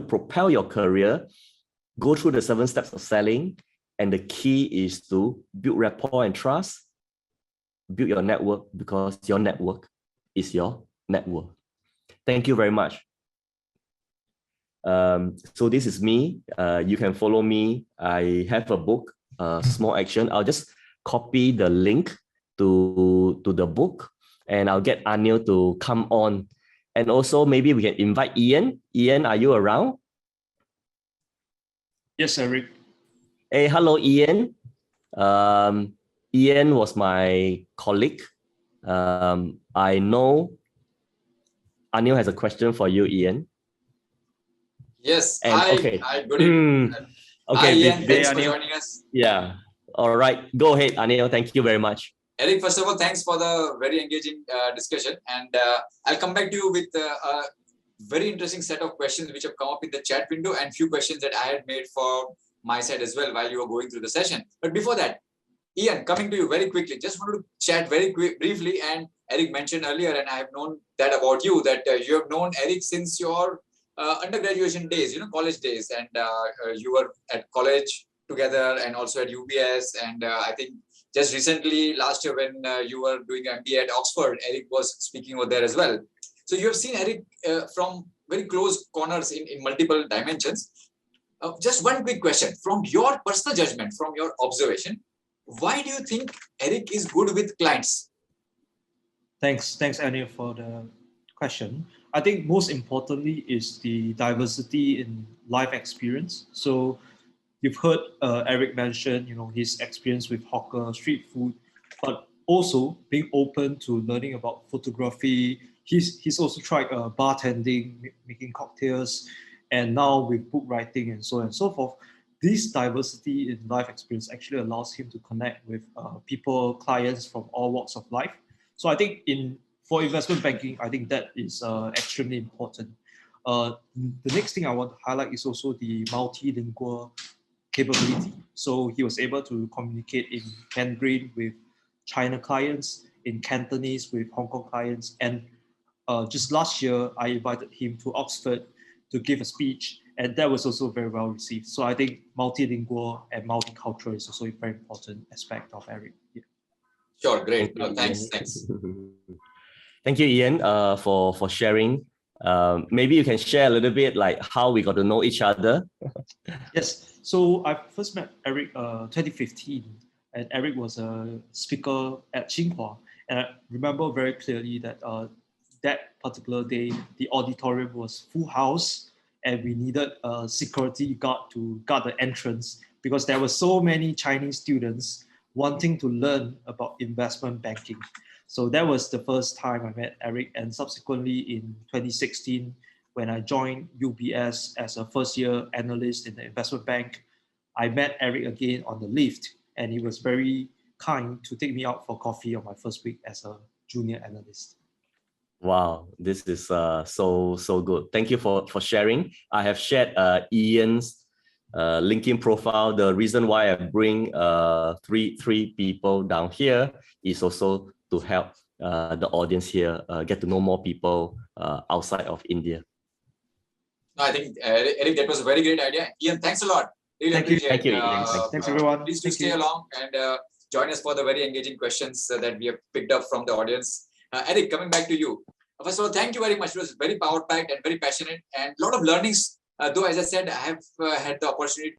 propel your career, go through the 7 steps of selling. And the key is to build rapport and trust, build your network, because your network is your net worth. Thank you very much. So this is me. You can follow me. I have a book, Small Action. I'll just copy the link to the book, and I'll get Anil to come on. And also maybe we can invite Ian. Ian, are you around? Yes, Eric. Hey, hello, Ian. Ian was my colleague. I know Anil has a question for you, Ian. Yes. And, Hi. okay. Hi. Good evening. Okay. Hi, Ian. Thanks for joining us. Yeah. All right. Go ahead, Anil. Thank you very much. Eric, first of all, thanks for the very engaging discussion. And I'll come back to you with a very interesting set of questions which have come up in the chat window, and few questions that I had made for my side as well while you were going through the session. But before that, Ian, coming to you very quickly, just wanted to chat very briefly. And Eric mentioned earlier, and I have known that about you, that you have known Eric since your undergraduation days, college days, and you were at college together and also at UBS. And I think just recently, last year, when you were doing MBA at Oxford, Eric was speaking over there as well. So you have seen Eric from very close corners in multiple dimensions. Just one quick question, from your personal judgment, from your observation, why do you think Eric is good with clients? Thanks, Anil, for the question. I think most importantly is the diversity in life experience. So you've heard Eric mention, his experience with hawker, street food, but also being open to learning about photography. He's also tried bartending, making cocktails, and now with book writing and so on and so forth. This diversity in life experience actually allows him to connect with people, clients from all walks of life. So I think for investment banking, I think that is extremely important. The next thing I want to highlight is also the multilingual capability. So he was able to communicate in Mandarin with China clients, in Cantonese with Hong Kong clients. And just last year, I invited him to Oxford to give a speech, and that was also very well received. So I think multilingual and multicultural is also a very important aspect of Eric. Yeah. Sure, great. Thanks. Thank you, Ian, for sharing. Maybe you can share a little bit like how we got to know each other. Yes. So I first met Eric 2015, and Eric was a speaker at Tsinghua. And I remember very clearly that that particular day, the auditorium was full house, and we needed a security guard to guard the entrance because there were so many Chinese students wanting to learn about investment banking. So that was the first time I met Eric. And subsequently in 2016, when I joined UBS as a first-year analyst in the investment bank, I met Eric again on the lift, and he was very kind to take me out for coffee on my first week as a junior analyst. Wow, this is so good. Thank you for sharing. I have shared Ian's LinkedIn profile. The reason why I bring three people down here is also to help the audience here get to know more people outside of India. I think, Eric, that was a very great idea. Ian, thanks a lot. Really appreciate it. Thank you, Ian. Thanks, everyone. Please do stay along and join us for the very engaging questions that we have picked up from the audience. Eric, coming back to you. First of all, thank you very much. It was very power-packed and very passionate, and a lot of learnings. Though, as I said, I have had the opportunity.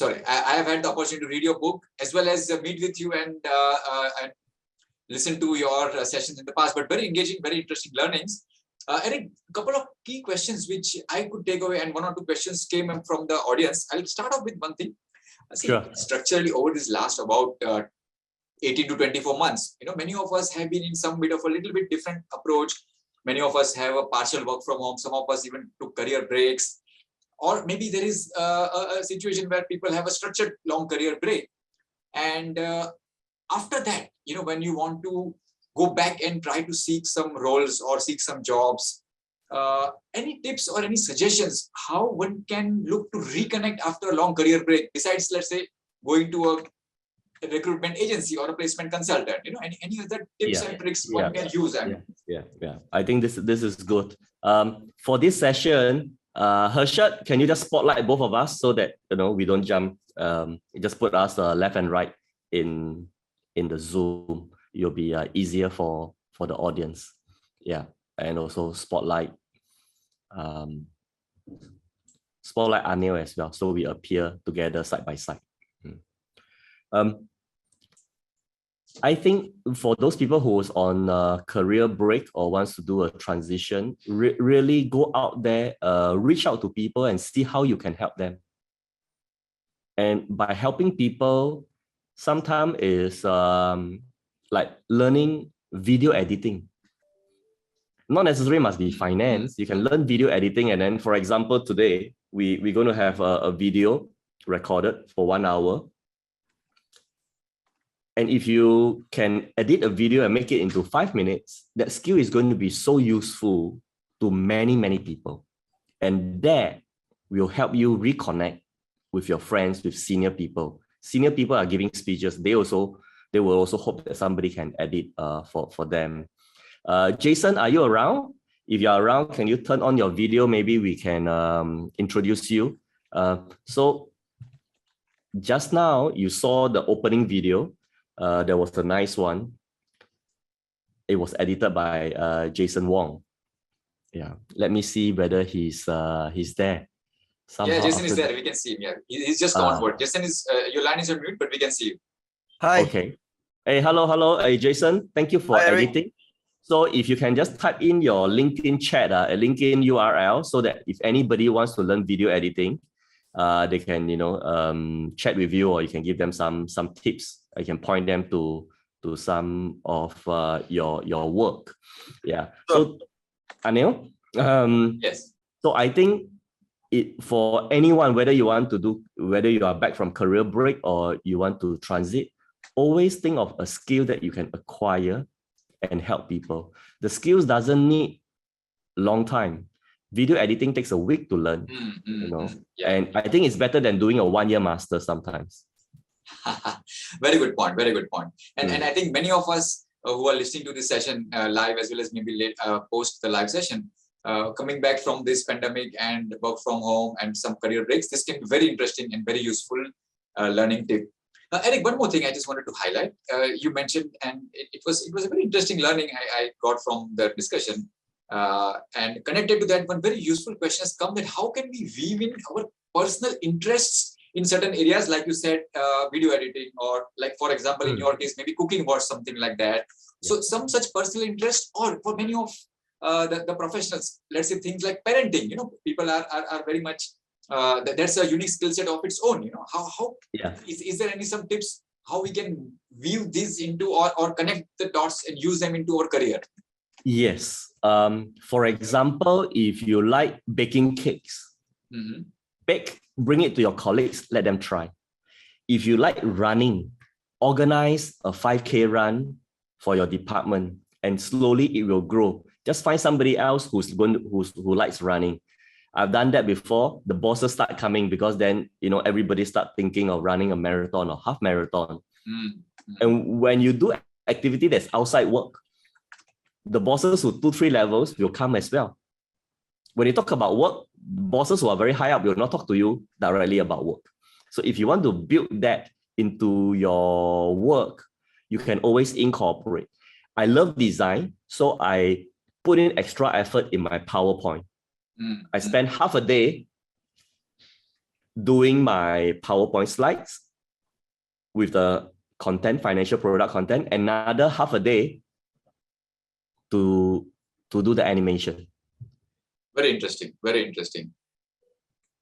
I have had the opportunity to read your book as well as meet with you and listen to your sessions in the past. But very engaging, very interesting learnings. Eric, a couple of key questions which I could take away, and one or two questions came in from the audience. I'll start off with one thing. Sure. Structurally, over this last about 18 to 24 months, many of us have been in some bit of a little bit different approach. Many of us have a partial work from home. Some of us even took career breaks. Or maybe there is a situation where people have a structured long career break. And after that, when you want to go back and try to seek some roles or seek some jobs, any tips or any suggestions how one can look to reconnect after a long career break, besides, let's say, going to a recruitment agency or a placement consultant? Any other tips and tricks one can use? Yeah. I think this is good. For this session, Harshad, can you just spotlight both of us so that we don't jump? Just put us left and right in the Zoom. It'll be easier for the audience. Yeah, and also spotlight Anil as well, so we appear together side by side. I think for those people who is on a career break or wants to do a transition, really go out there, reach out to people and see how you can help them. And by helping people, sometimes is like learning video editing. Not necessarily must be finance. You can learn video editing, and then, for example, today we're going to have a video recorded for 1 hour. And if you can edit a video and make it into 5 minutes, that skill is going to be so useful to many, many people. And that will help you reconnect with your friends, with senior people. Senior people are giving speeches. They will also hope that somebody can edit for them. Jason, are you around? If you're around, can you turn on your video? Maybe we can introduce you. So just now you saw the opening video. There was a nice one. It was edited by Jason Wong. Yeah, let me see whether he's there. Somehow yeah, Jason is there. We can see him. Yeah, he's just on board. Jason is your line is on mute, but we can see you. Hi. Okay. Hey, hello. Hey, Jason. Thank you for editing. So if you can just type in your LinkedIn chat, a LinkedIn URL, so that if anybody wants to learn video editing, they can chat with you, or you can give them some tips. I can point them to some of your work. Yeah. So Anil, yes. So I think for anyone, whether you are back from career break or you want to transit, always think of a skill that you can acquire and help people. The skills doesn't need long time. Video editing takes a week to learn, Yeah. And I think it's better than doing a 1-year master sometimes. Very good point. And I think many of us who are listening to this session live, as well as maybe post the live session, coming back from this pandemic and work from home and some career breaks, this can be very interesting and very useful learning tip. Eric, one more thing I just wanted to highlight. You mentioned, and it was a very interesting learning I got from the discussion. And connected to that, one very useful question has come, that how can we weave in our personal interests in certain areas, like you said, video editing, or like, for example, in your case, maybe cooking or something like that. So some such personal interest, or for many of the professionals, let's say things like parenting, people are very much, that's a unique skill set of its own, how is there some tips how we can weave this into or connect the dots and use them into our career? Yes. For example, if you like baking cakes, bring it to your colleagues, let them try. If you like running, organize a 5K run for your department, and slowly it will grow. Just find somebody else who likes running. I've done that before. The bosses start coming, because then everybody start thinking of running a marathon or half marathon. And when you do activity that's outside work, the bosses who 2-3 levels will come as well. When you talk about work, bosses who are very high up will not talk to you directly about work. So if you want to build that into your work, you can always incorporate. I love design, so I put in extra effort in my PowerPoint. I spend half a day doing my PowerPoint slides with the content, financial product content, another half a day to do the animation. Very interesting. Very interesting.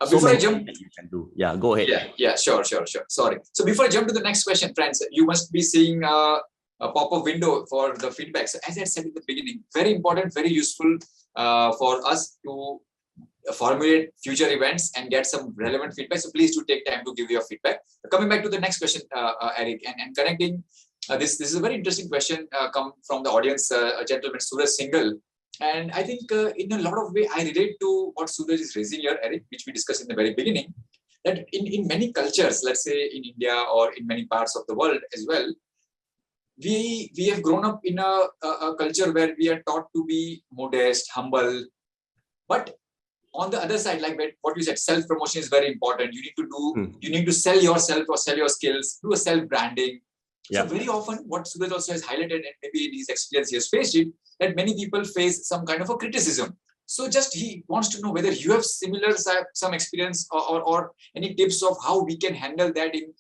So Before I many jump, things that you can do. Yeah, go ahead. yeah, sure. Sorry. So before I jump to the next question, friends, you must be seeing a pop-up window for the feedback. So as I said in the beginning, very important, very useful for us to formulate future events and get some relevant feedback. So please do take time to give your feedback. Coming back to the next question, Eric, and connecting this is a very interesting question come from the audience, a gentleman, Suraj Singhal. And I think in a lot of way, I relate to what Suraj is raising here, Eric, which we discussed in the very beginning, that in many cultures, let's say in India or in many parts of the world as well, we have grown up in a culture where we are taught to be modest, humble. But on the other side, like what you said, self-promotion is very important. You need to sell yourself or sell your skills, do a self-branding. So very often what Suraj also has highlighted, and maybe in his experience he has faced it, that many people face some kind of a criticism. So just he wants to know whether you have similar some experience or any tips of how we can handle that in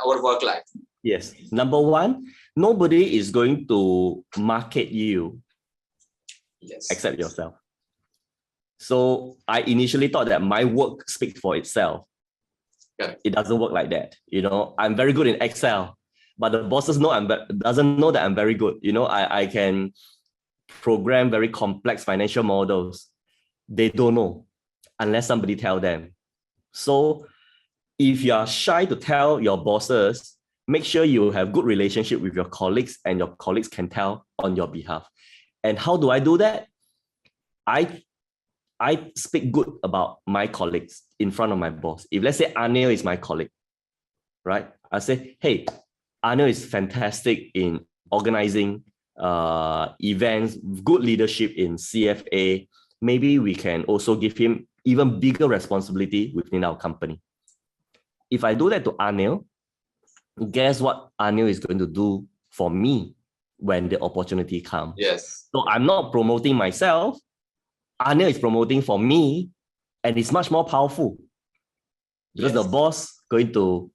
our work life. Yes. Number one, nobody is going to market you except yourself. So I initially thought that my work speaks for itself. It doesn't work like that. You know, I'm very good in Excel, but the bosses doesn't know that I'm very good. You know, I can program very complex financial models. They don't know unless somebody tell them. So if you are shy to tell your bosses, make sure you have good relationship with your colleagues and your colleagues can tell on your behalf. And how do I do that? I speak good about my colleagues in front of my boss. If let's say Anil is my colleague, right? I say, hey, Anil is fantastic in organizing events, good leadership in CFA. Maybe we can also give him even bigger responsibility within our company. If I do that to Anil, guess what Anil is going to do for me when the opportunity comes? Yes. So I'm not promoting myself. Anil is promoting for me, and it's much more powerful because the boss going to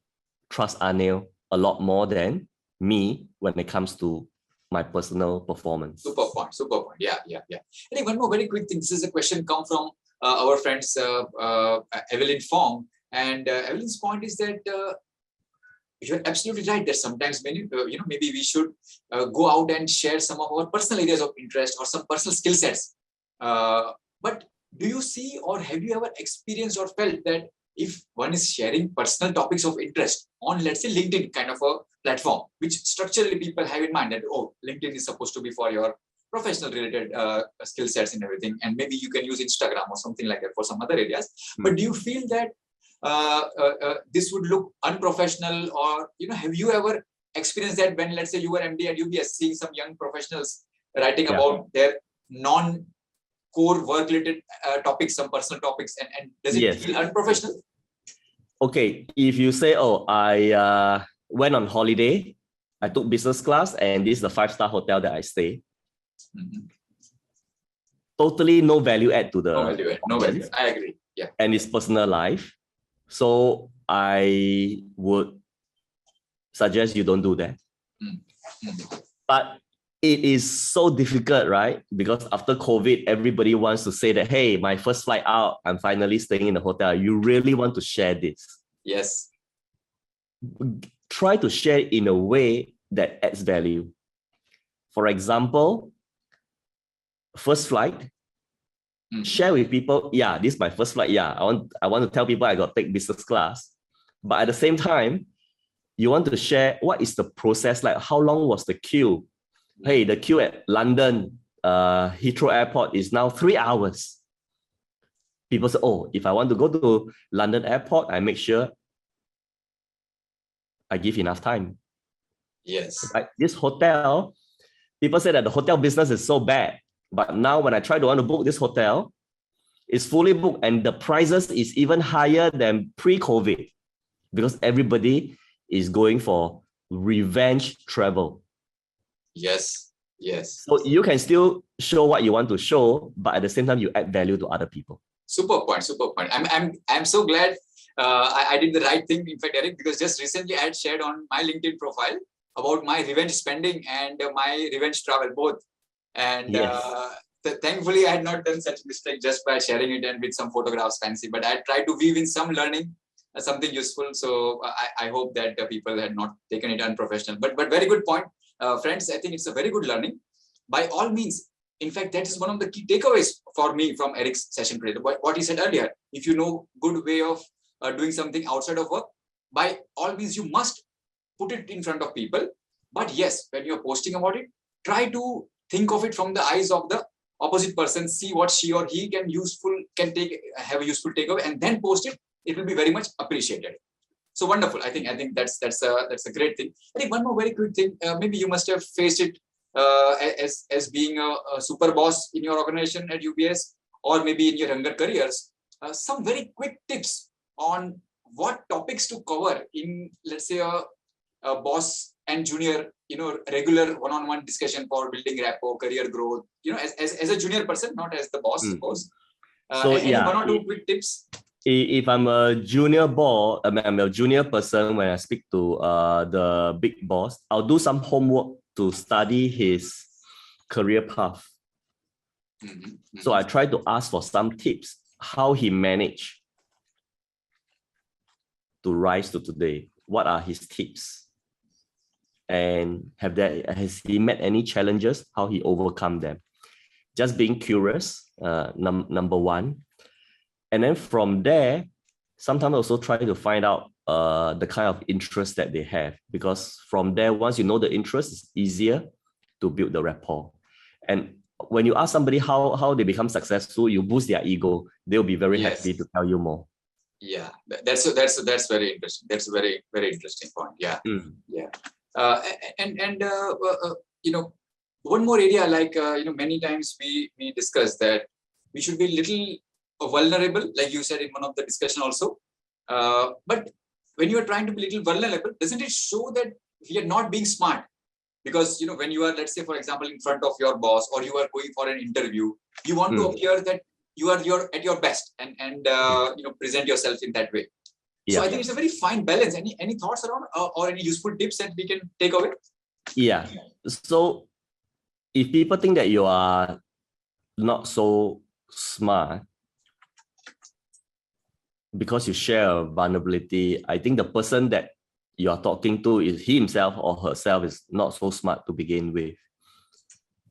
trust Anil a lot more than me when it comes to my personal performance. Super point. Yeah. I think one more very quick thing. This is a question come from our friends Evelyn Fong, and Evelyn's point is that you're absolutely right that sometimes maybe we should go out and share some of our personal areas of interest or some personal skill sets. But do you see or have you ever experienced or felt that if one is sharing personal topics of interest on, let's say, LinkedIn kind of a platform, which structurally people have in mind that, oh, LinkedIn is supposed to be for your professional related skill sets and everything, and maybe you can use Instagram or something like that for some other areas. But do you feel that this would look unprofessional, or have you ever experienced that when, let's say, you were MD at UBS, seeing some young professionals writing about their non-core work-related topics, some personal topics, and does it feel unprofessional? Okay, if you say, oh, I went on holiday, I took business class, and this is the 5-star hotel that I stay. Totally no value add to the no value. I agree. Yeah. And it's personal life. So I would suggest you don't do that. But it is so difficult, right? Because after COVID, everybody wants to say that, hey, my first flight out, I'm finally staying in the hotel. You really want to share this. Yes. Try to share it in a way that adds value. For example, first flight, share with people, yeah, this is my first flight. Yeah, I want to tell people I got to take business class. But at the same time, you want to share what is the process like? How long was the queue? Hey, the queue at London Heathrow Airport is now 3 hours. People say, oh, if I want to go to London Airport, I make sure I give enough time. Yes. Like this hotel, people say that the hotel business is so bad. But now when I try to want to book this hotel, it's fully booked and the prices is even higher than pre-COVID because everybody is going for revenge travel. Yes. So you can still show what you want to show, but at the same time, you add value to other people. Super point. I'm so glad I did the right thing, in fact, Eric, because just recently I had shared on my LinkedIn profile about my revenge spending and my revenge travel both. And thankfully, I had not done such mistake just by sharing it and with some photographs fancy, but I tried to weave in some learning, something useful. So I hope that people had not taken it unprofessional. But very good point, friends. I think it's a very good learning. By all means, in fact, that is one of the key takeaways for me from Eric's session today. What he said earlier, if you know good way of doing something outside of work, by all means, you must put it in front of people. But yes, when you're posting about it, try to think of it from the eyes of the opposite person, see what she or he have a useful takeaway, and then post it. It will be very much appreciated. So wonderful. I think that's a great thing. I think one more very quick thing. Maybe you must have faced it as being a super boss in your organization at UBS, or maybe in your younger careers. Some very quick tips on what topics to cover in, let's say, a boss and junior, regular one-on-one discussion for building rapport, career growth, as a junior person, not as the boss, of course. So any one or two quick tips? If I'm a junior boss, I'm a junior person, when I speak to the big boss, I'll do some homework to study his career path. So I try to ask for some tips, how he managed to rise to today. What are his tips? And has he met any challenges? How he overcome them? Just being curious, number one. And then from there, sometimes also try to find out the kind of interest that they have, because from there, once you know the interest, it's easier to build the rapport. And when you ask somebody how they become successful, you boost their ego. They'll be very happy to tell you more. Yeah, that's very interesting. That's a very, very interesting point. Yeah, yeah. One more area, like many times we discuss that we should be little vulnerable, like you said in one of the discussion also. But when you are trying to be little vulnerable, doesn't it show that we are not being smart? Because when you are, let's say, for example, in front of your boss, or you are going for an interview, you want to appear that you are at your best and present yourself in that way. So I think it's a very fine balance. Any thoughts around or any useful tips that we can take away? Yeah. So if people think that you are not so smart because you share a vulnerability, I think the person that you are talking to is he himself or herself is not so smart to begin with.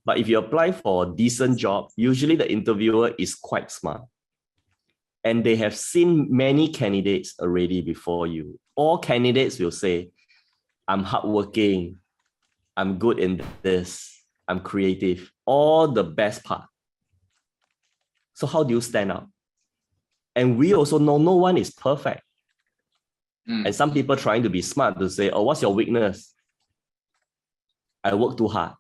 But if you apply for a decent job, usually the interviewer is quite smart. And they have seen many candidates already before you. All candidates will say, I'm hardworking, I'm good in this, I'm creative, all the best part. So how do you stand out? And we also know no one is perfect. And some people trying to be smart to say, oh, what's your weakness? I work too hard.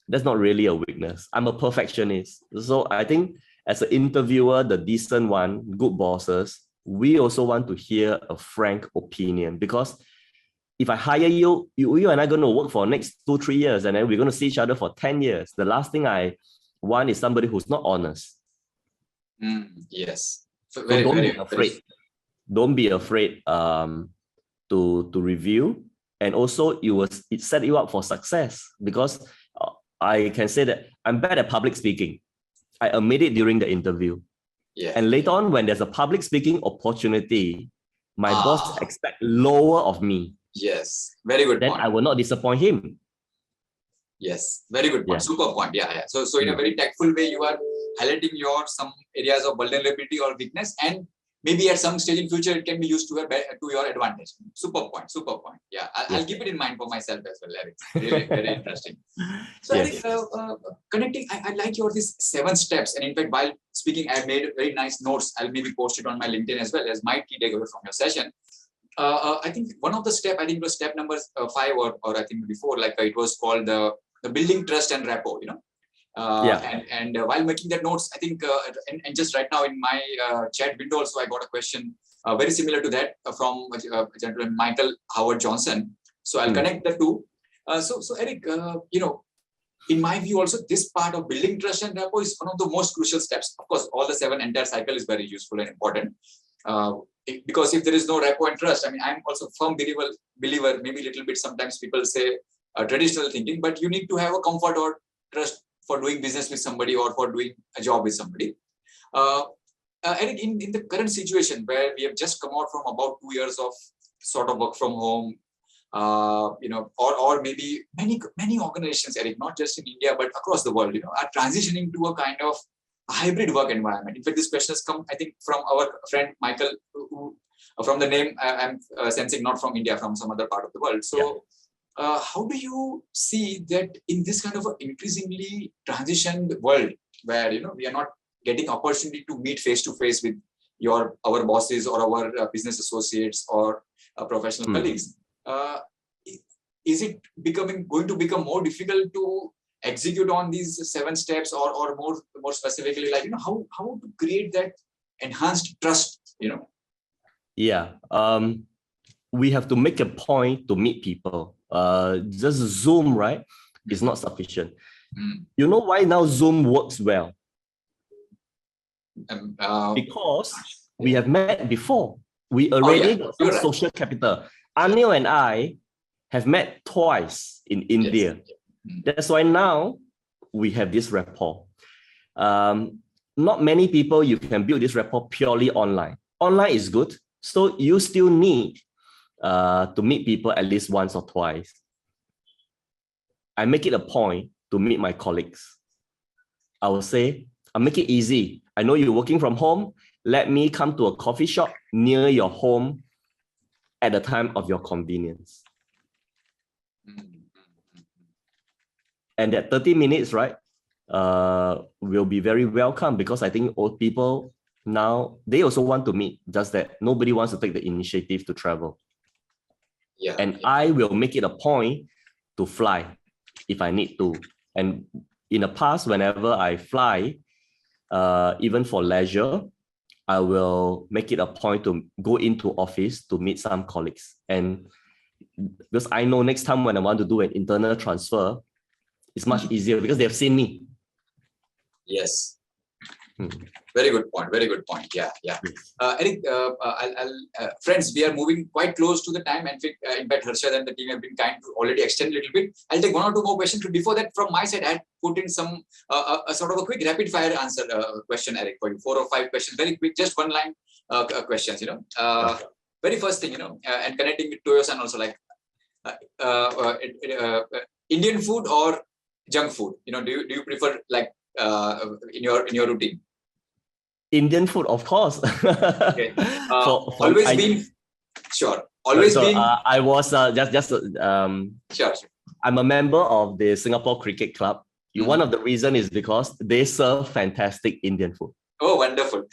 That's not really a weakness. I'm a perfectionist. So I think as an interviewer, the decent one, good bosses, we also want to hear a frank opinion, because if I hire you, you and I are going to work for the next 2-3 years, and then we're going to see each other for 10 years. The last thing I want is somebody who's not honest. Yes. So don't be afraid. Don't be afraid to review. And also it set you up for success, because I can say that I'm bad at public speaking. I admit it during the interview. Yeah. And later on, when there's a public speaking opportunity, my boss expects lower of me. Yes, very good then point. I will not disappoint him. Yes, very good point. Yeah. Super point. Yeah. So in a very tactful way, you are highlighting some areas of vulnerability or weakness, and maybe at some stage in future it can be used to your advantage. Super point. Yeah, I'll keep it in mind for myself as well, Eric. Really very interesting. So Yes. Eric, connecting, I like your these 7 steps, and in fact, while speaking, I made very nice notes. I'll maybe post it on my LinkedIn as well as my key takeaway from your session. I think one of the step, I think it was step number 5 or I think before, like it was called the building trust and rapport, and while making that notes, I think and just right now in my chat window also, I got a question very similar to that from a gentleman, Michael Howard Johnson. So I'll connect the two. So Eric, in my view also, this part of building trust and rapport is one of the most crucial steps. Of course, all the 7 entire cycle is very useful and important. Because if there is no rapport and trust, I mean, I'm also a firm believer, maybe a little bit, sometimes people say traditional thinking, but you need to have a comfort or trust for doing business with somebody or for doing a job with somebody. Eric, in the current situation where we have just come out from about 2 years of sort of work from home, or maybe many organizations, Eric, not just in India but across the world, are transitioning to a kind of hybrid work environment. In fact, this question has come, I think, from our friend Michael, who from the name I'm sensing not from India, from some other part of the world. So, how do you see that in this kind of an increasingly transitioned world, where we are not getting opportunity to meet face to face with our bosses or our business associates or professional colleagues? Is it going to become more difficult to execute on these 7 steps, or more specifically, like how to create that enhanced trust? Yeah, we have to make a point to meet people. Just Zoom, right, is not sufficient. You know why now Zoom works well? Because we have met before. We already got some social capital. Anil and I have met twice in India. That's why now we have this rapport. Not many people you can build this rapport purely online. Online is good, so you still need to meet people at least once or twice. I make it a point to meet my colleagues. I will say, I'll make it easy. I know you're working from home. Let me come to a coffee shop near your home at the time of your convenience. And that 30 minutes, right, will be very welcome, because I think old people now, they also want to meet, just that nobody wants to take the initiative to travel. And I will make it a point to fly if I need to. And in the past, whenever I fly, even for leisure, I will make it a point to go into office to meet some colleagues. And because I know next time when I want to do an internal transfer, it's much easier because they have seen me. Yes. Very good point. Very good point. Yeah. Eric, friends, we are moving quite close to the time. And in fact, Harshad and the team have been kind to already extend a little bit. I'll take 1 or 2 more questions. But before that, from my side, I had put in some a sort of a quick rapid fire answer question, Eric, for you. 4 or 5 questions, very quick, just one line questions. Very first thing, and connecting it to your son also, like Indian food or junk food. Do you prefer, like, in your routine? Indian food, of course. Okay. Always been. I was Sure. I'm a member of the Singapore Cricket Club. One of the reasons is because they serve fantastic Indian food. Oh, wonderful.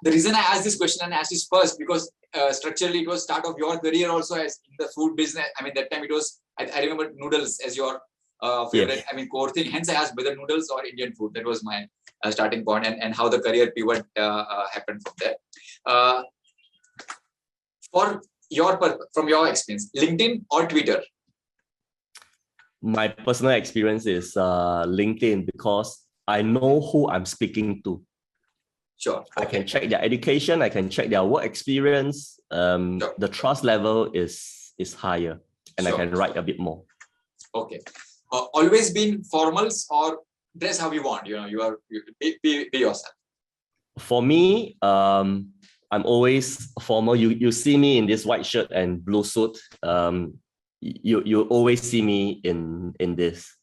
The reason I asked this question and asked this first, because structurally it was start of your career also as in the food business. I mean, that time it was, I remember noodles as your favorite, core thing. Hence I asked whether noodles or Indian food. That was my starting point, and how the career pivot happened from there. From your experience, LinkedIn or Twitter? My personal experience is LinkedIn, because I know who I'm speaking to. Sure. I can check their education, I can check their work experience. The trust level is higher, and I can write a bit more. Okay. Always been formals or dress how you want? You be yourself. For me, I'm always formal. You see me in this white shirt and blue suit. You always see me in this.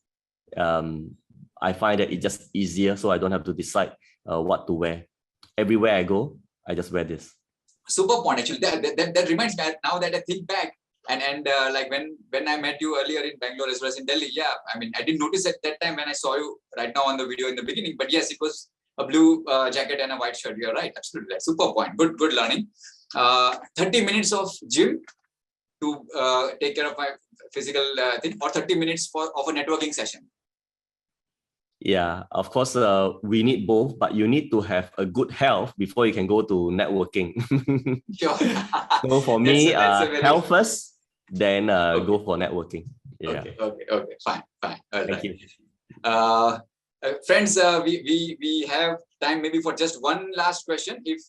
I find that it's just easier, so I don't have to decide what to wear. Everywhere I go, I just wear this. Super point, actually. That reminds me, now that I think back, and like when I met you earlier in Bangalore as well as in Delhi, I didn't notice at that time when I saw you right now on the video in the beginning, but yes, it was a blue jacket and a white shirt. You're right, absolutely. Super point. Good learning. 30 minutes of gym to take care of my physical thing, or 30 minutes of a networking session? Yeah, of course, we need both, but you need to have a good health before you can go to networking. Sure. So for me, health first, then go for networking. Yeah. Okay. Fine. Thank you. Friends, we have time maybe for just one last question, if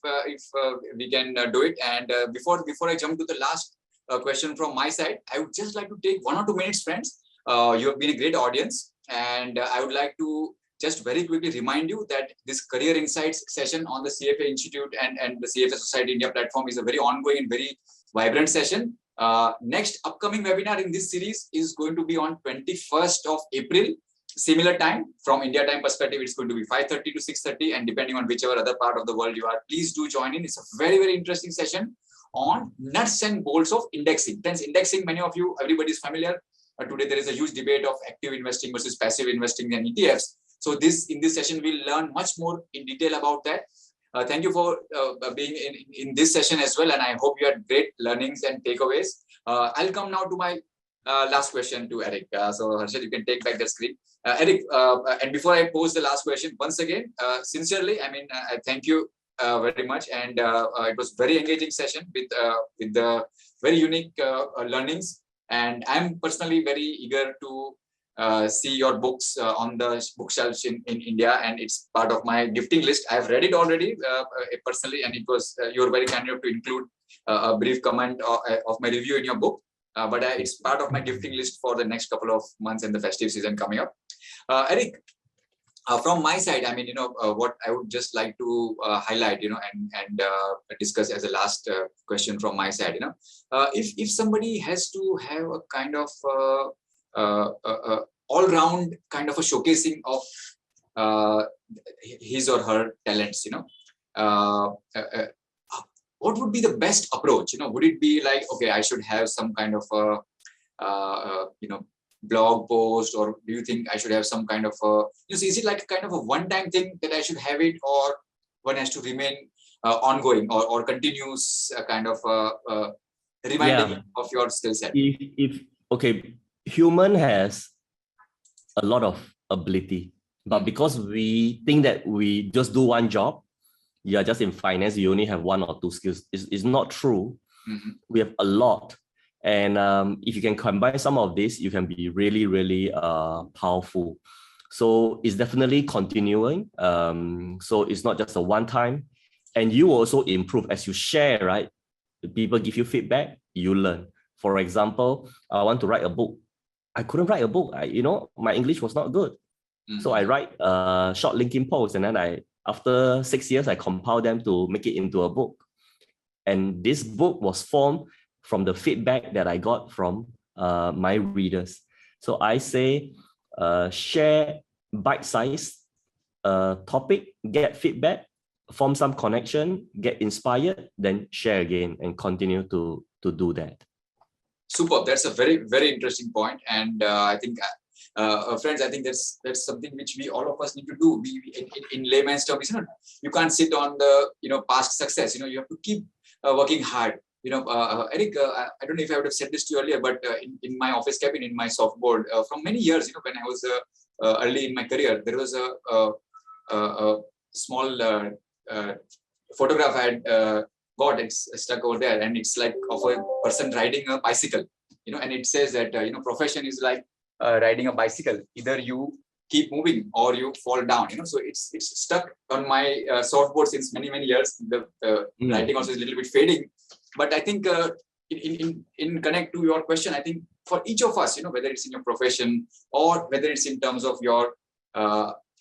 we can do it. And before I jump to the last question from my side, I would just like to take 1 or 2 minutes, friends. You have been a great audience, and I would like to just very quickly remind you that this Career Insights session on the CFA Institute and the CFA Society India platform is a very ongoing and very vibrant session. Next upcoming webinar in this series is going to be on 21st of April, similar time. From India time perspective, it's going to be 5:30 to 6:30, and depending on whichever other part of the world you are, please do join in. It's a very, very interesting session on nuts and bolts of indexing. Friends, indexing, many of you, everybody is familiar. Today there is a huge debate of active investing versus passive investing and ETFs. So in this session, we'll learn much more in detail about that. Thank you for being in this session as well, and I hope you had great learnings and takeaways. I'll come now to my last question to Eric. So Harshad, you can take back the screen. Eric, and before I pose the last question, once again, sincerely, I mean, I thank you very much, and it was very engaging session with the very unique learnings, and I'm personally very eager to see your books on the bookshelves in India, and it's part of my gifting list. I've read it already personally, and it was you're very kind enough to include a brief comment of my review in your book. But it's part of my gifting list for the next couple of months and the festive season coming up. Eric, from my side, I mean, what I would just like to highlight, and discuss as a last question from my side, if somebody has to have a kind of all-round kind of a showcasing of his or her talents, what would be the best approach? Would it be like, okay, I should have some kind of blog post, or do you think I should have some kind of is it like kind of a one-time thing that I should have it, or one has to remain ongoing or continuous kind of reminding of your skill set? Okay, human has a lot of ability, but because we think that we just do one job, you are just in finance, you only have one or two skills. It's not true. Mm-hmm. We have a lot. And if you can combine some of this, you can be really, really powerful. So it's definitely continuing. So it's not just a one time. And you also improve as you share, right? People give you feedback, you learn. For example, I want to write a book. I couldn't write a book. My English was not good. Mm-hmm. So I write a short LinkedIn post, and then after 6 years, I compile them to make it into a book. And this book was formed from the feedback that I got from my readers. So I say, share bite-sized topic, get feedback, form some connection, get inspired, then share again and continue to do that. Superb. That's a very, very interesting point. And I think, friends, I think that's something which we all of us need to do. In layman's terms, you can't sit on the past success. You have to keep working hard. Eric, I don't know if I would have said this to you earlier, but in my office cabin, in my softboard, from many years, when I was early in my career, there was a small photograph I had got. It's stuck over there, and it's like of a person riding a bicycle, and it says that profession is like riding a bicycle. Either you keep moving or you fall down. So it's stuck on my softboard since many years. The writing also is a little bit fading. But I think in connect to your question, I think for each of us, whether it's in your profession or whether it's in terms of your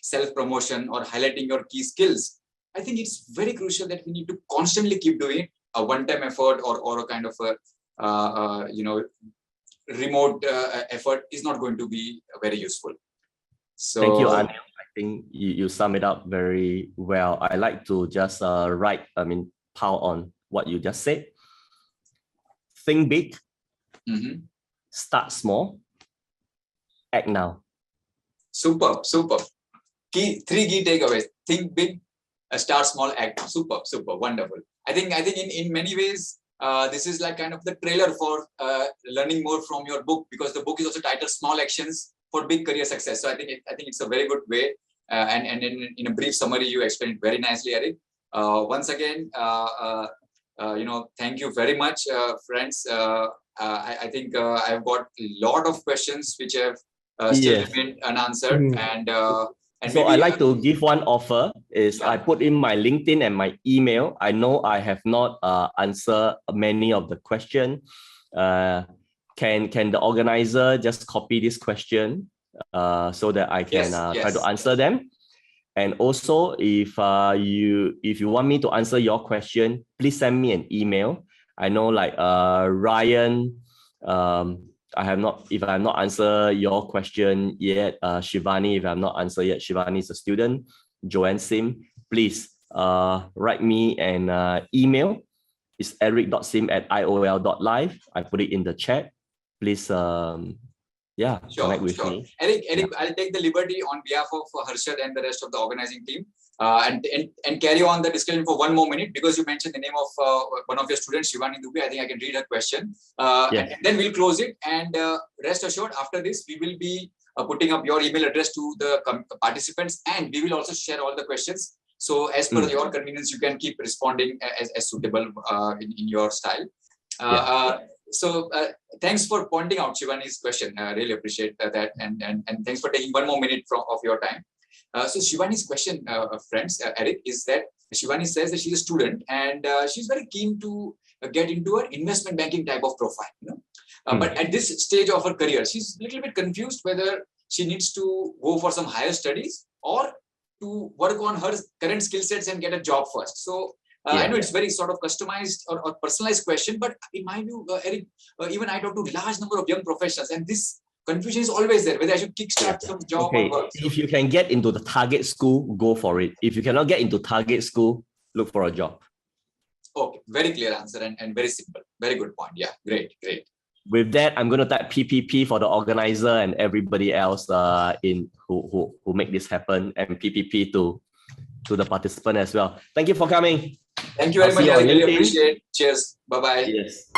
self-promotion or highlighting your key skills, I think it's very crucial that we need to constantly keep doing it. A one-time effort or a kind of a remote effort is not going to be very useful. So thank you, Anil. I think you sum it up very well. I like to just pile on what you just said. Think big, start small, act now. Superb. Three key takeaways: think big, start small, act now. Superb, wonderful. I think in many ways, this is like kind of the trailer for learning more from your book, because the book is also titled "Small Actions for Big Career Success." So I think it's a very good way. And in a brief summary, you explained it very nicely, Eric. Once again, thank you very much, friends. I think I've got a lot of questions which have still remained unanswered. And so maybe, I like to give one offer is I put in my LinkedIn and my email. I know I have not answered many of the questions. Can the organizer just copy this question so that I can Yes, try to yes. answer them. And also, if you want me to answer your question, please send me an email. I know, like Ryan, I have not. If I have not answered your question yet, Shivani, if I have not answered yet, Shivani is a student. Joanne Sim, please write me an email. It's eric.sim@iol.live. I put it in the chat. Please, connect with me. Eric, I'll take the liberty on behalf of Harshad and the rest of the organizing team and carry on the discussion for one more minute, because you mentioned the name of one of your students, Shivani Dubey. I think I can read her question. And then we'll close it. And rest assured, after this, we will be putting up your email address to the participants, and we will also share all the questions. So as per your convenience, you can keep responding as suitable in your style. So thanks for pointing out Shivani's question. I really appreciate that, and thanks for taking one more minute of your time. So Shivani's question, friends, Eric, is that Shivani says that she's a student and she's very keen to get into an investment banking type of profile. But at this stage of her career, she's a little bit confused whether she needs to go for some higher studies or to work on her current skill sets and get a job first. So I know it's very sort of customized or personalized question, but in my view, Eric, even I talk to a large number of young professionals, and this confusion is always there, whether I should kickstart some job or work. If you can get into the target school, go for it. If you cannot get into target school, look for a job. Okay, very clear answer and very simple. Very good point. Yeah, great. With that, I'm going to type PPP for the organizer and everybody else who make this happen, and PPP to the participant as well. Thank you for coming. Thank you very much. I really appreciate it. Cheers. Bye-bye. Yes.